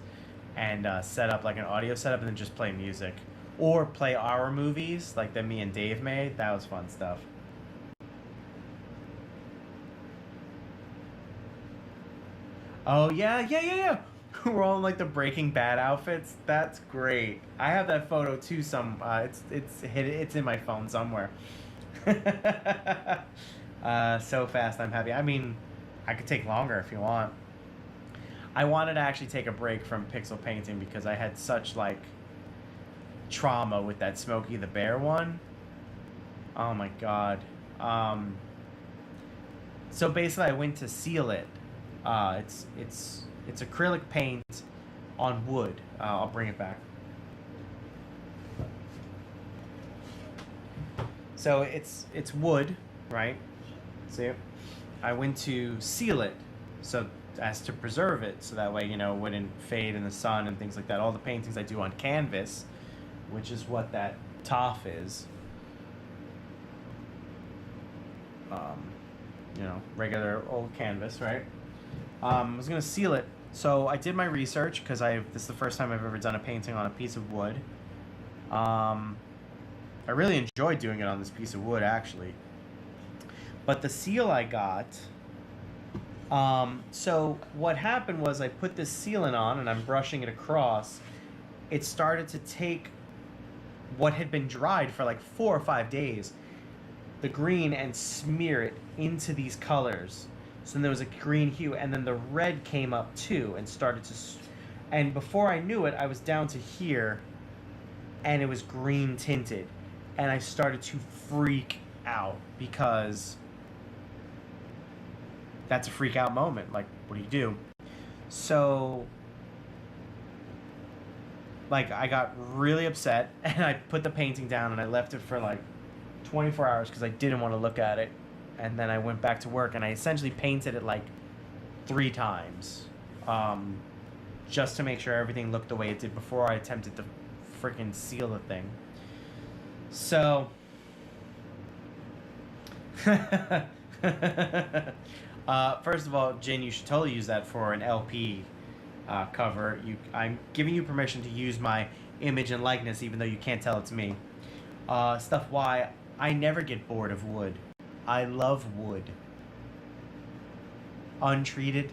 and set up like an audio setup and then just play music. Or play our movies, like that me and Dave made. That was fun stuff. Oh, yeah. We're all in like the Breaking Bad outfits. That's great. I have that photo too. It's in my phone somewhere. So fast, I'm happy. I mean, I could take longer if you want. I wanted to actually take a break from pixel painting because I had such like trauma with that Smokey the Bear one. Oh my god. So basically, I went to seal it. It's acrylic paint on wood. I'll bring it back. So it's wood, right? See, I went to seal it, so as to preserve it, so that way, you know, it wouldn't fade in the sun and things like that. All the paintings I do on canvas, which is what that TOF is. You know, regular old canvas, right? I was gonna seal it, so I did my research because this is the first time I've ever done a painting on a piece of wood. I really enjoyed doing it on this piece of wood, actually. But the seal I got, so what happened was I put this sealant on and I'm brushing it across. It started to take what had been dried for like 4 or 5 days, the green, and smear it into these colors. So then there was a green hue, and then the red came up too and started to, and before I knew it, I was down to here, and it was green tinted, and I started to freak out because that's a freak out moment. Like, what do you do? So, like, I got really upset, and I put the painting down, and I left it for like 24 hours because I didn't want to look at it. And then I went back to work, and I essentially painted it like 3 times, just to make sure everything looked the way it did before I attempted to freaking seal the thing. So, first of all, Jin, you should totally use that for an LP cover. I'm giving you permission to use my image and likeness, even though you can't tell it's me. Stuff why I never get bored of wood. I love wood. Untreated.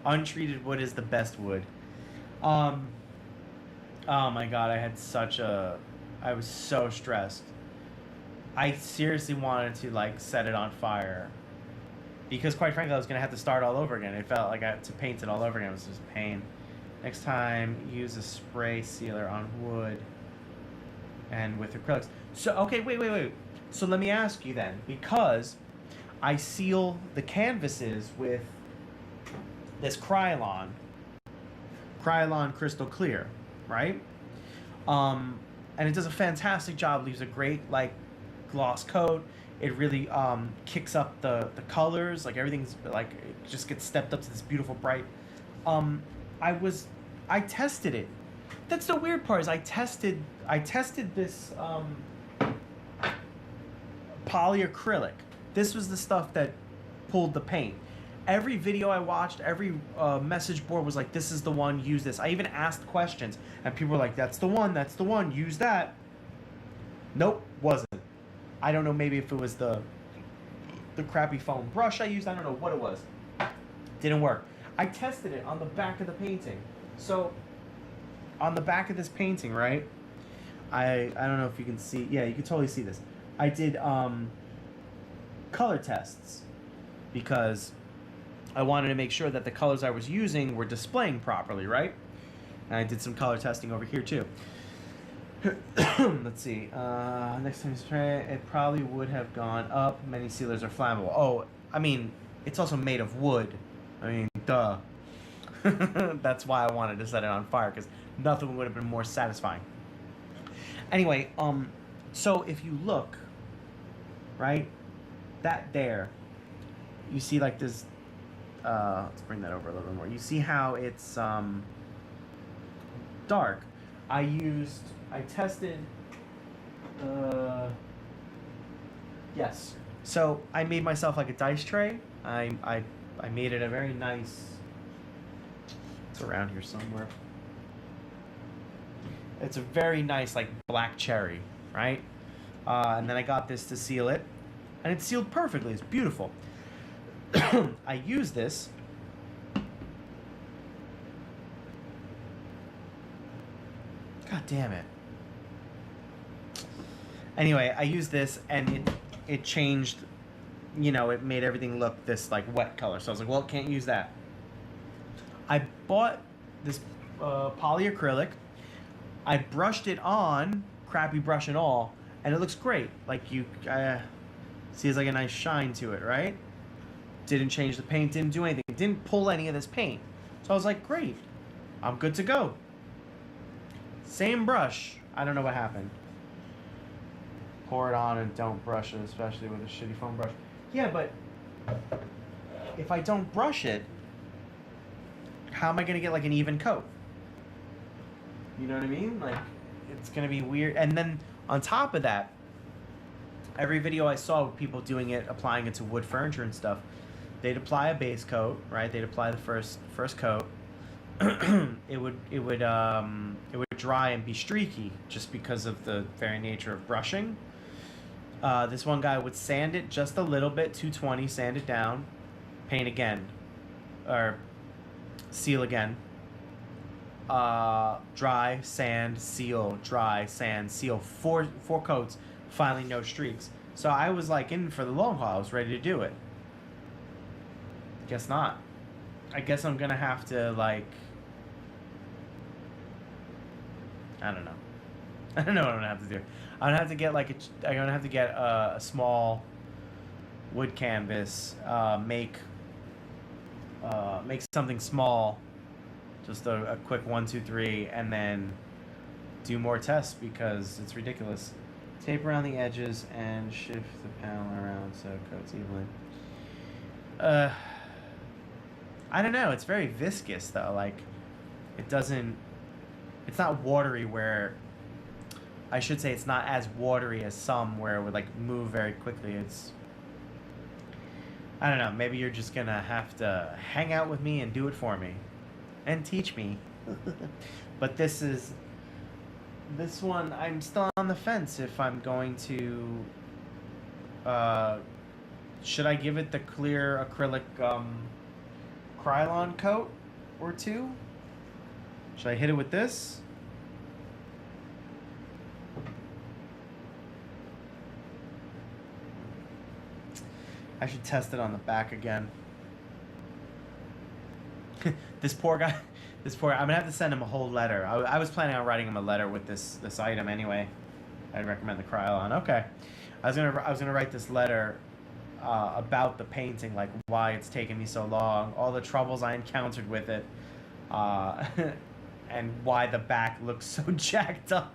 Untreated wood is the best wood. Oh my god, I was so stressed. I seriously wanted to like set it on fire. Because quite frankly, I was gonna have to start all over again. It felt like I had to paint it all over again. It was just a pain. Next time, use a spray sealer on wood and with acrylics. So, okay, wait. So let me ask you then, because I seal the canvases with this Krylon Crystal Clear, right? And it does a fantastic job, leaves a great like gloss coat. It really kicks up the colors, like everything's like, it just gets stepped up to this beautiful bright. I tested it. That's the weird part, is I tested this polyacrylic. This was the stuff that pulled the paint. Every video I watched, every message board was like, this is the one, use this. I even asked questions, and people were like, that's the one, use that. Nope, wasn't. I don't know, maybe if it was the crappy foam brush I used, I don't know what it was. Didn't work. I tested it on the back of the painting. So, on the back of this painting, right, I don't know if you can see, yeah, you can totally see this. I did color tests because I wanted to make sure that the colors I was using were displaying properly, right? And I did some color testing over here too. Let's see. Next time you spray, it probably would have gone up. Many sealers are flammable. Oh, I mean, it's also made of wood. I mean, duh. That's why I wanted to set it on fire, because nothing would have been more satisfying. Anyway, so if you look, right, that there, you see like this, let's bring that over a little bit more. You see how it's dark. I tested, yes. So I made myself like a dice tray. I made it a very nice, it's around here somewhere. It's a very nice like black cherry, right? And then I got this to seal it, and it's sealed perfectly. It's beautiful. I use this. God damn it. Anyway, I used this, and it changed, you know, it made everything look this like wet color. So I was like, well, can't use that. I bought this polyacrylic. I brushed it on, crappy brush and all, and it looks great. Like you see, it's like a nice shine to it, right? Didn't change the paint, didn't do anything, didn't pull any of this paint. So I was like, great, I'm good to go. Same brush. I don't know what happened. Pour it on and don't brush it, especially with a shitty foam brush. Yeah, but if I don't brush it, how am I gonna get like an even coat? You know what I mean? Like, it's gonna be weird. And then on top of that, every video I saw with people doing it, applying it to wood furniture and stuff, they'd apply a base coat, right? They'd apply the first coat. it would dry and be streaky just because of the very nature of brushing. This one guy would sand it just a little bit, 220, sand it down, paint again, or seal again. Dry, sand, seal, dry, sand, seal. Four coats, finally no streaks. So I was like in for the long haul. I was ready to do it. Guess not. I guess I'm gonna have to like, I don't know. I don't know what I'm gonna have to do. I'm gonna have to get like I'm gonna have to get a small wood canvas. Make something small, just a quick 1, 2, 3, and then do more tests because it's ridiculous. Tape around the edges and shift the panel around so it coats evenly. I don't know. It's very viscous though. Like, it doesn't. It's not watery where. I should say it's not as watery as some where it would like move very quickly. It's. I don't know. Maybe you're just gonna have to hang out with me and do it for me, and teach me. But this one. I'm still on the fence if I'm going to. Should I give it the clear acrylic Krylon coat or two? Should I hit it with this? I should test it on the back again. This poor guy. I'm gonna have to send him a whole letter. I was planning on writing him a letter with this item anyway. I'd recommend the Krylon. Okay, I was gonna write this letter about the painting, like why it's taken me so long, all the troubles I encountered with it, and why the back looks so jacked up.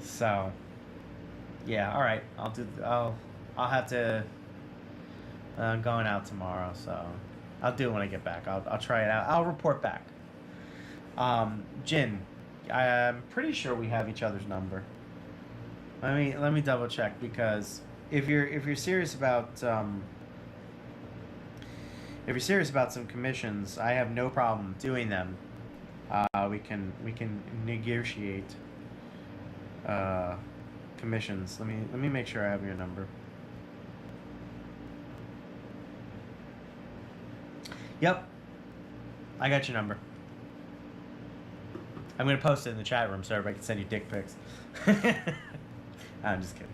So, yeah. All right. I'll have to. I'm going out tomorrow, so I'll do it when I get back. I'll try it out. I'll report back. Jin, I'm pretty sure we have each other's number. Let me double check, because if you're serious about some commissions, I have no problem doing them. We can negotiate commissions. Let me make sure I have your number. Yep, I got your number. I'm gonna post it in the chat room so everybody can send you dick pics. I'm just kidding.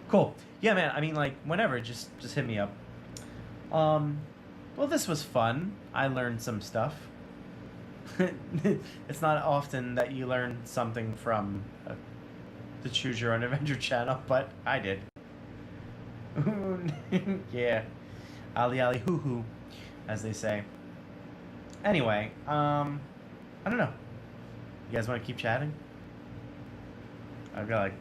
Cool. Yeah, man. I mean, like, whenever, just hit me up. Well, this was fun. I learned some stuff. It's not often that you learn something from the Choose Your Own Adventure channel, but I did. Yeah. Ali Ali hoo hoo, as they say. Anyway, I don't know. You guys want to keep chatting? I've got like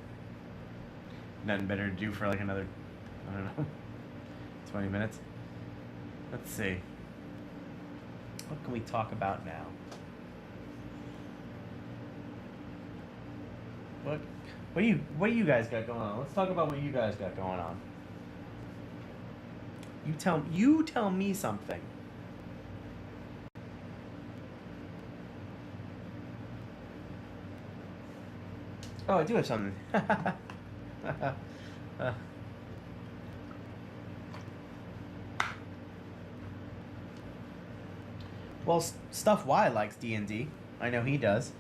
nothing better to do for like another, I don't know, 20 minutes. Let's see. What can we talk about now? What do you guys got going on? Let's talk about what you guys got going on. You tell me something. Oh, I do have something. Well, Stuff Y likes D&D. I know he does.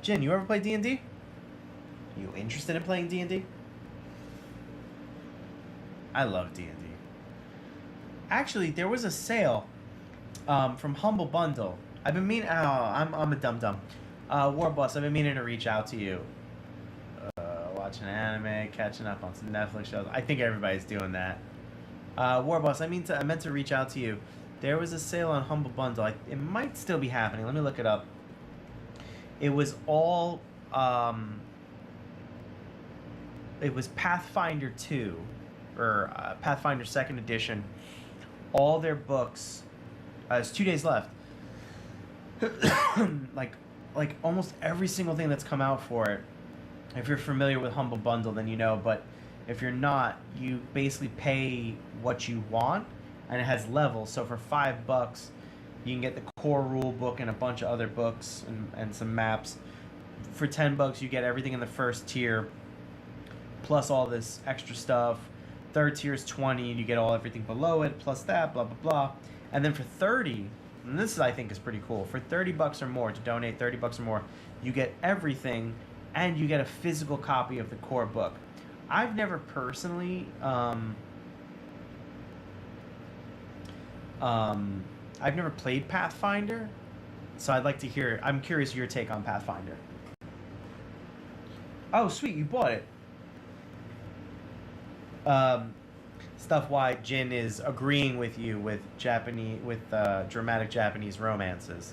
Jin, you ever play D&D? You interested in playing D&D? I love D&D. Actually, there was a sale From Humble Bundle. I've been meaning. Oh, I'm a dum dum. War Boss. I've been meaning to reach out to you. Watching anime, catching up on some Netflix shows. I think everybody's doing that. War Boss. I meant to reach out to you. There was a sale on Humble Bundle. It might still be happening. Let me look it up. It was all. It was Pathfinder 2, or Pathfinder 2nd Edition. All their books. There's 2 days left. like almost every single thing that's come out for it. If you're familiar with Humble Bundle, then you know. But if you're not, you basically pay what you want, and it has levels. So for $5, you can get the core rule book and a bunch of other books and some maps. For $10, you get everything in the first tier, plus all this extra stuff. Third tier is $20, and you get everything below it, plus that, blah blah blah. And then for $30, and this I think is pretty cool. For $30 or more, to donate $30 or more, you get everything, and you get a physical copy of the core book. I've never personally, I've never played Pathfinder, so I'd like to hear. I'm curious your take on Pathfinder. Oh, sweet, you bought it. Stuff why Jin is agreeing with you with dramatic Japanese romances.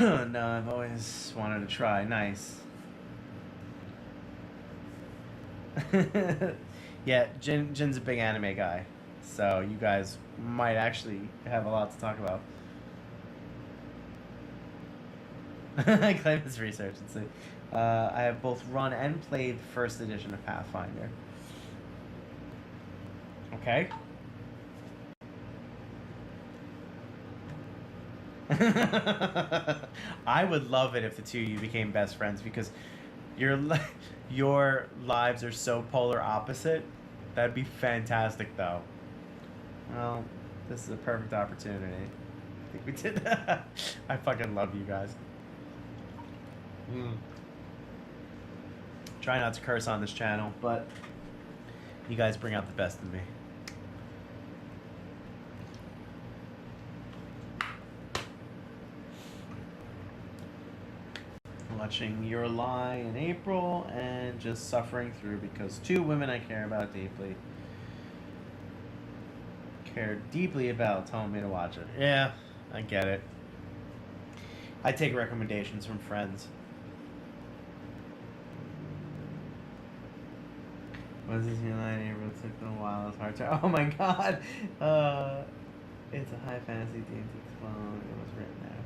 No, I've always wanted to try. Nice. Yeah, Jin's a big anime guy, so you guys might actually have a lot to talk about. I claim this research and see. I have both run and played the first edition of Pathfinder. Okay. I would love it if the two of you became best friends, because your lives are so polar opposite. That'd be fantastic, though. Well, this is a perfect opportunity. I think we did that. I fucking love you guys. Try not to curse on this channel, but you guys bring out the best in me. Watching Your Lie in April and just suffering through because two women I care about deeply told me to watch it. Yeah, I get it. I take recommendations from friends. Was this Your Lie in April? It took a while. It's hard to. Oh my god! It's a high fantasy D&D clone. It was written after.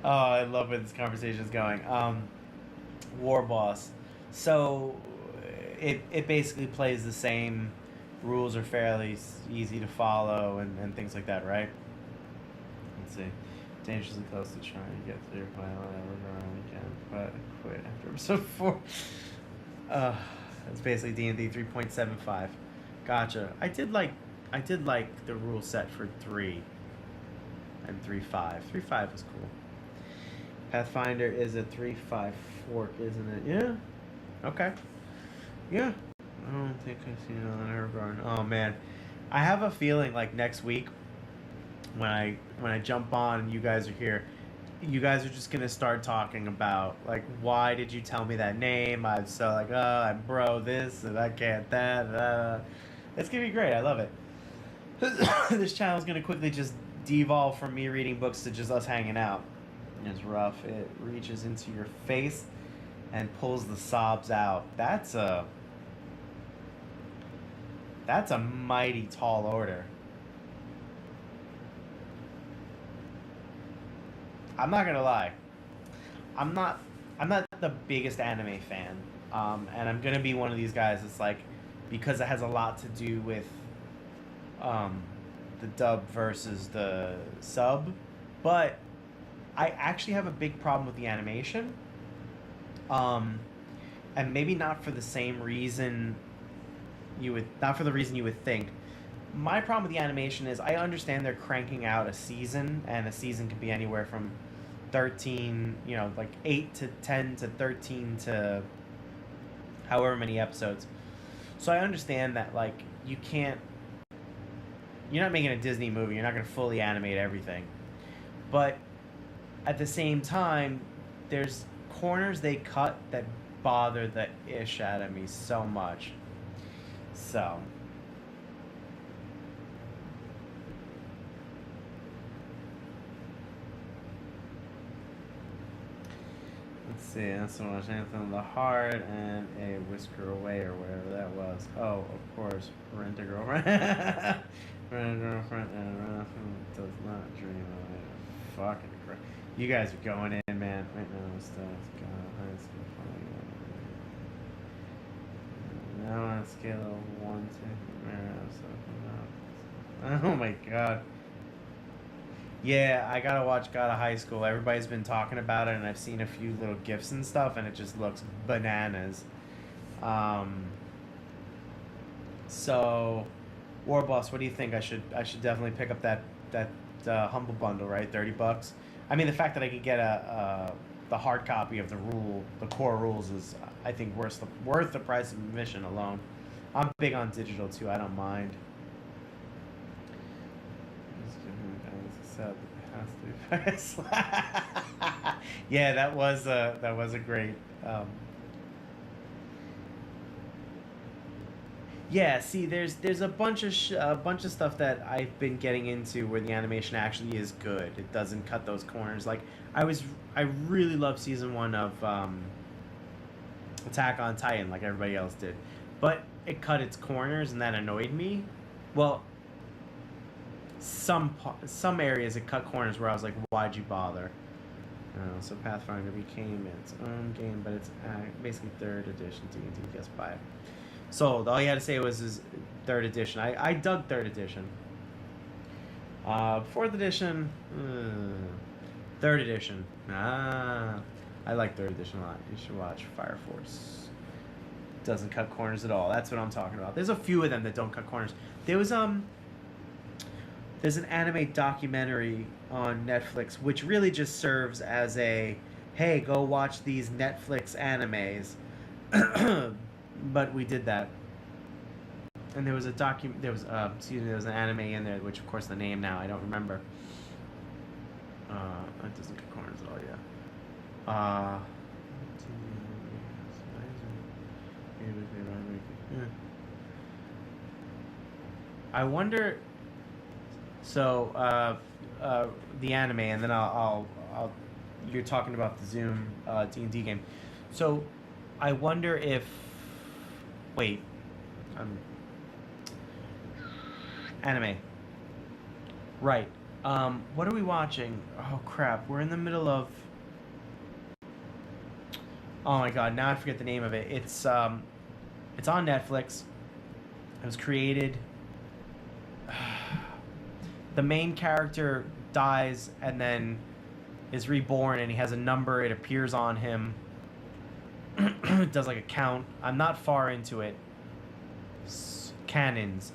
Oh, I love where this conversation is going. War Boss. So it basically plays the same. Rules are fairly easy to follow and things like that, right? Let's see. Dangerously close to trying to get through whatever weekend, but quit after episode 4. It's basically D&D 3.75. Gotcha. I did like the rule set for 3 and 3.5. 3.5 was cool. Pathfinder is a 3.5 fork, isn't it? Yeah. Okay. Yeah. I don't think I've seen it on Evergarden. Oh man, I have a feeling like next week when I jump on and you guys are here, you guys are just gonna start talking about like, why did you tell me that name? I'm so like, I'm bro this and I can't that. It's gonna be great. I love it. This channel is gonna quickly just devolve from me reading books to just us hanging out. It's rough. It reaches into your face and pulls the sobs out. That's a mighty tall order. I'm not gonna lie. I'm not the biggest anime fan, and I'm gonna be one of these guys that's like, because it has a lot to do with the dub versus the sub, but I actually have a big problem with the animation, and maybe not for the same reason not for the reason you would think. My problem with the animation is I understand they're cranking out a season, and a season can be anywhere from 13, like 8 to 10 to 13 to however many episodes. So I understand that, like, you're not making a Disney movie, you're not going to fully animate everything. But at the same time, there's corners they cut that bother the ish out of me so much. So. Let's see, that's so much Anthem of the Heart and a Whisker Away or whatever that was. Oh, of course, Rent a Girlfriend. Rent a Girlfriend and does not dream of it. Fucking crap. You guys are going in, man. Right now, stuff. High school. Now on a scale of 1 to. Oh my god. Yeah, I gotta watch God of High School. Everybody's been talking about it, and I've seen a few little gifs and stuff, and it just looks bananas. So, Warboss, what do you think? I should definitely pick up that Humble Bundle, right? $30. I mean, the fact that I could get the hard copy of the core rules is, I think, worth the price of admission alone. I'm big on digital too. I don't mind. Yeah, that was a great. Yeah, see, there's a bunch of stuff that I've been getting into where the animation actually is good. It doesn't cut those corners. Like I really love season 1 of Attack on Titan, like everybody else did, but it cut its corners, and that annoyed me. Well, some areas it cut corners where I was like, why'd you bother? So Pathfinder became its own game, but it's basically 3rd edition D&D. Just buy it. Sold. All you had to say was 3rd edition. I dug 3rd edition. 4th edition, 3rd edition. I like 3rd edition a lot. You should watch Fire Force. Doesn't cut corners at all. That's what I'm talking about. There's a few of them that don't cut corners. There's an anime documentary on Netflix which really just serves as a, hey, go watch these Netflix animes. But we did that. And there was an anime in there, which of course the name now I don't remember. It doesn't cut corners at all, yeah. I wonder. So the anime, and then I'll you're talking about the Zoom D&D game. So I wonder if anime. Right. What are we watching? Oh crap! We're in the middle of. Oh my god! Now I forget the name of it. It's on Netflix. It was created. The main character dies and then is reborn, and he has a number. It appears on him. It does like a count. I'm not far into it. Cannons.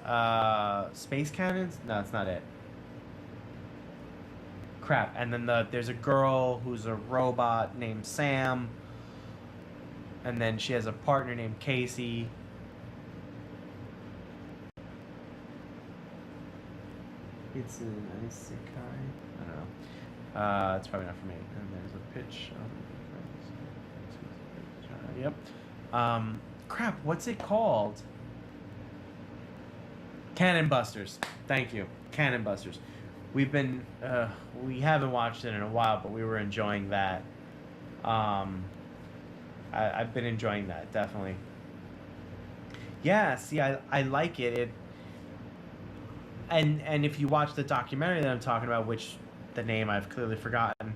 Space cannons? No, that's not it. Crap. And then there's a girl who's a robot named Sam. And then she has a partner named Casey. It's an isekai. I don't know. It's probably not for me. And there's a pitch. Yep. Crap. What's it called? Cannon Busters. Thank you. Cannon Busters. We haven't watched it in a while, but we were enjoying that. I've been enjoying that, definitely. Yeah, see, I like it. And if you watch the documentary that I'm talking about, which the name I've clearly forgotten,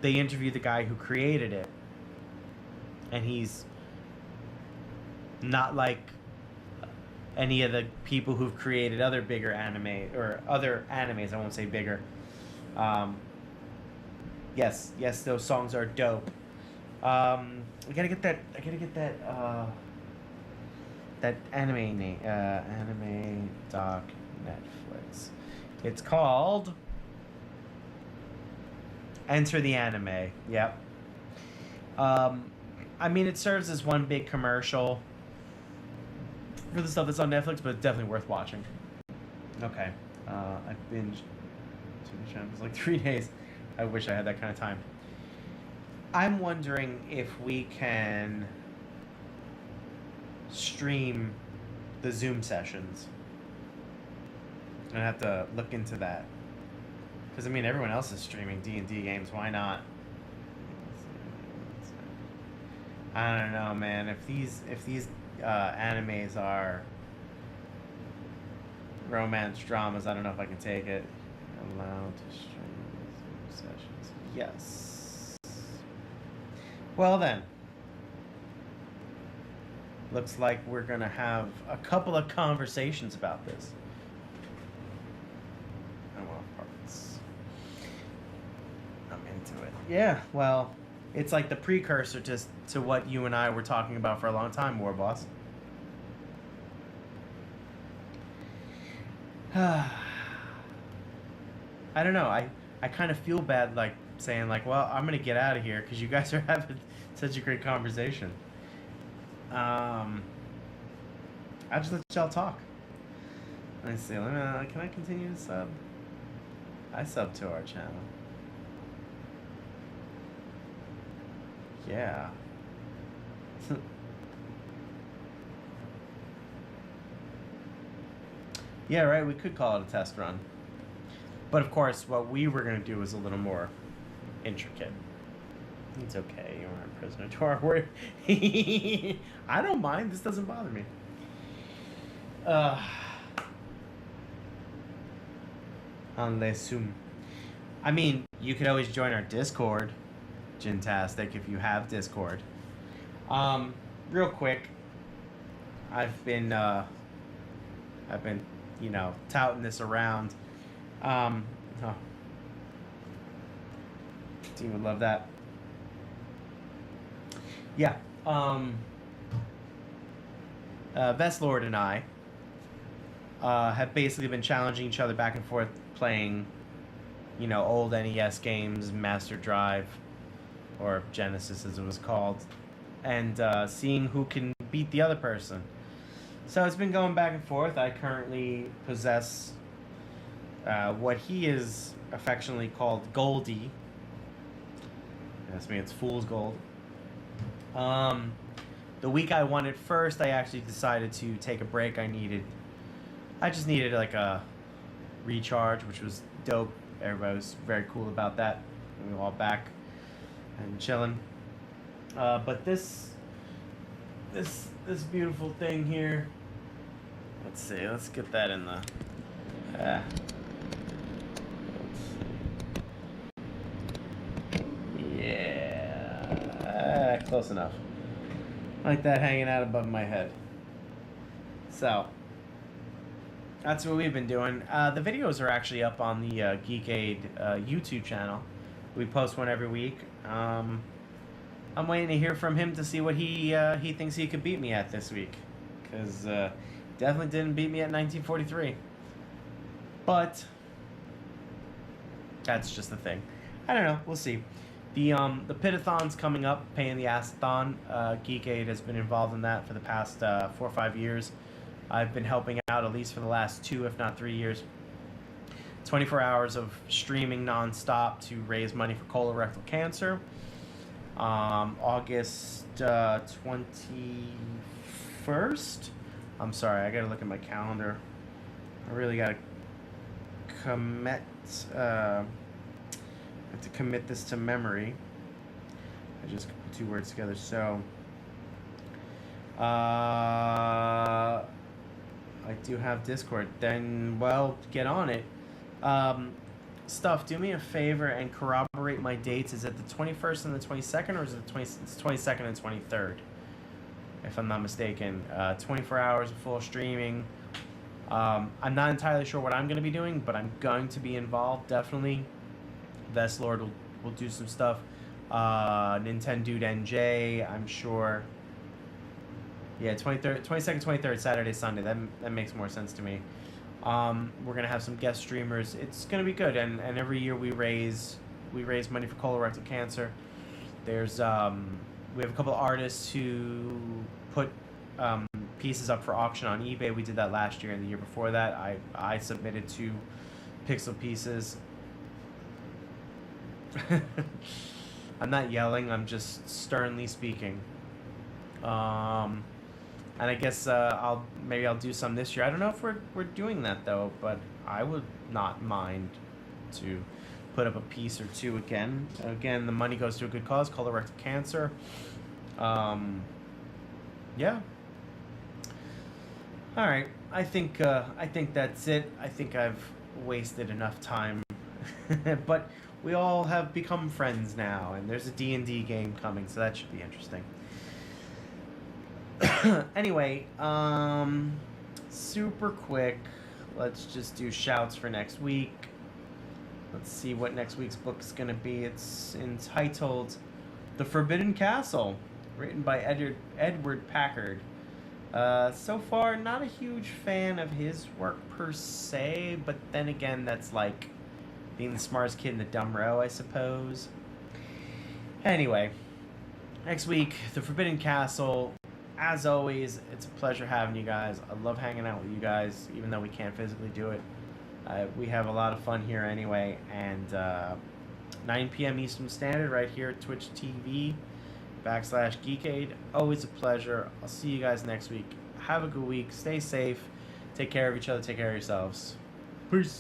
they interviewed the guy who created it, and he's not like any of the people who've created other bigger anime or other animes. I won't say bigger. Yes, those songs are dope. I gotta get that anime name. Anime doc Netflix. It's called Enter the anime. Yep. I mean, it serves as one big commercial for the stuff that's on Netflix, but it's definitely worth watching. Okay. I binged TV channels like 3 days. I wish I had that kind of time. I'm wondering if we can stream the Zoom sessions. I'm gonna have to look into that. Because, I mean, everyone else is streaming D&D games. Why not? I don't know, man. If these animes are romance dramas, I don't know if I can take it. Allowed to stream Zoom sessions. Yes. Well then. Looks like we're gonna have a couple of conversations about this. I'm into it. Yeah, well, it's like the precursor to what you and I were talking about for a long time, War Boss. I don't know. I kind of feel bad, like, saying, like, well, I'm going to get out of here because you guys are having such a great conversation. I'll just let y'all talk. Let me see. Can I continue to sub? I sub to our channel. Yeah. Yeah, right, we could call it a test run. But of course, what we were going to do was a little more intricate. It's okay, you aren't a prisoner to our word. I don't mind, this doesn't bother me. Unless I mean, you could always join our Discord, Gintastic, if you have Discord. Real quick, I've been, you know, touting this around. Oh, team would love that. Yeah. Vestlord and I have basically been challenging each other back and forth, playing, you know, old NES games, Master Drive, or Genesis as it was called, and seeing who can beat the other person. So it's been going back and forth. I currently possess what he is affectionately called Goldie. That's me, it's Fool's Gold. The week I won it first, I actually decided to take a break. I just needed like a recharge, which was dope. Everybody was very cool about that. We were all back and chilling. But this beautiful thing here. Let's see. Let's get that in the. Yeah. Close enough. Like that hanging out above my head. So. That's what we've been doing. The videos are actually up on the Geekade YouTube channel. We post one every week. I'm waiting to hear from him to see what he thinks he could beat me at this week, because definitely didn't beat me at 1943. But that's just the thing. I don't know. We'll see. The Pitathon's coming up, Pain in the Assathon. Geekade has been involved in that for the past 4 or 5 years. I've been helping out at least for the last 2, if not 3 years. 24 hours of streaming nonstop to raise money for colorectal cancer. August 21st. I'm sorry, I gotta look at my calendar. I really gotta commit. I have to commit this to memory. I just put 2 words together. So. I do have Discord. Then, well, get on it. Stuff, do me a favor and corroborate my dates. Is it the 21st and the 22nd, or is it the 22nd and 23rd? If I'm not mistaken. 24 hours of full streaming. I'm not entirely sure what I'm going to be doing, but I'm going to be involved, definitely. Vestlord will do some stuff. Nintendo NJ, I'm sure. Yeah, 22nd, 23rd, Saturday, Sunday. That makes more sense to me. We're going to have some guest streamers. It's going to be good. And every year we raise we raise money for colorectal cancer. There's we have a couple of artists who put pieces up for auction on eBay. We did that last year and the year before that. I submitted 2 pixel pieces. I'm not yelling, I'm just sternly speaking. And I guess I'll do some this year. I don't know if we're doing that though, but I would not mind to put up a piece or 2 again. Again, the money goes to a good cause, colorectal cancer. Yeah. All right. I think that's it. I think I've wasted enough time. But we all have become friends now, and there's a D&D game coming, so that should be interesting. Anyway, super quick, let's just do shouts for next week. Let's see what next week's book is going to be. It's entitled The Forbidden Castle, written by Edward Packard. So far, not a huge fan of his work per se, but then again, that's like being the smartest kid in the dumb row, I suppose. Anyway, next week, The Forbidden Castle. As always, it's a pleasure having you guys. I love hanging out with you guys, even though we can't physically do it. We have a lot of fun here anyway, and 9 p.m. Eastern Standard right here at Twitch TV /Geekade. Always a pleasure. I'll see you guys next week. Have a good week. Stay safe. Take care of each other. Take care of yourselves. Peace.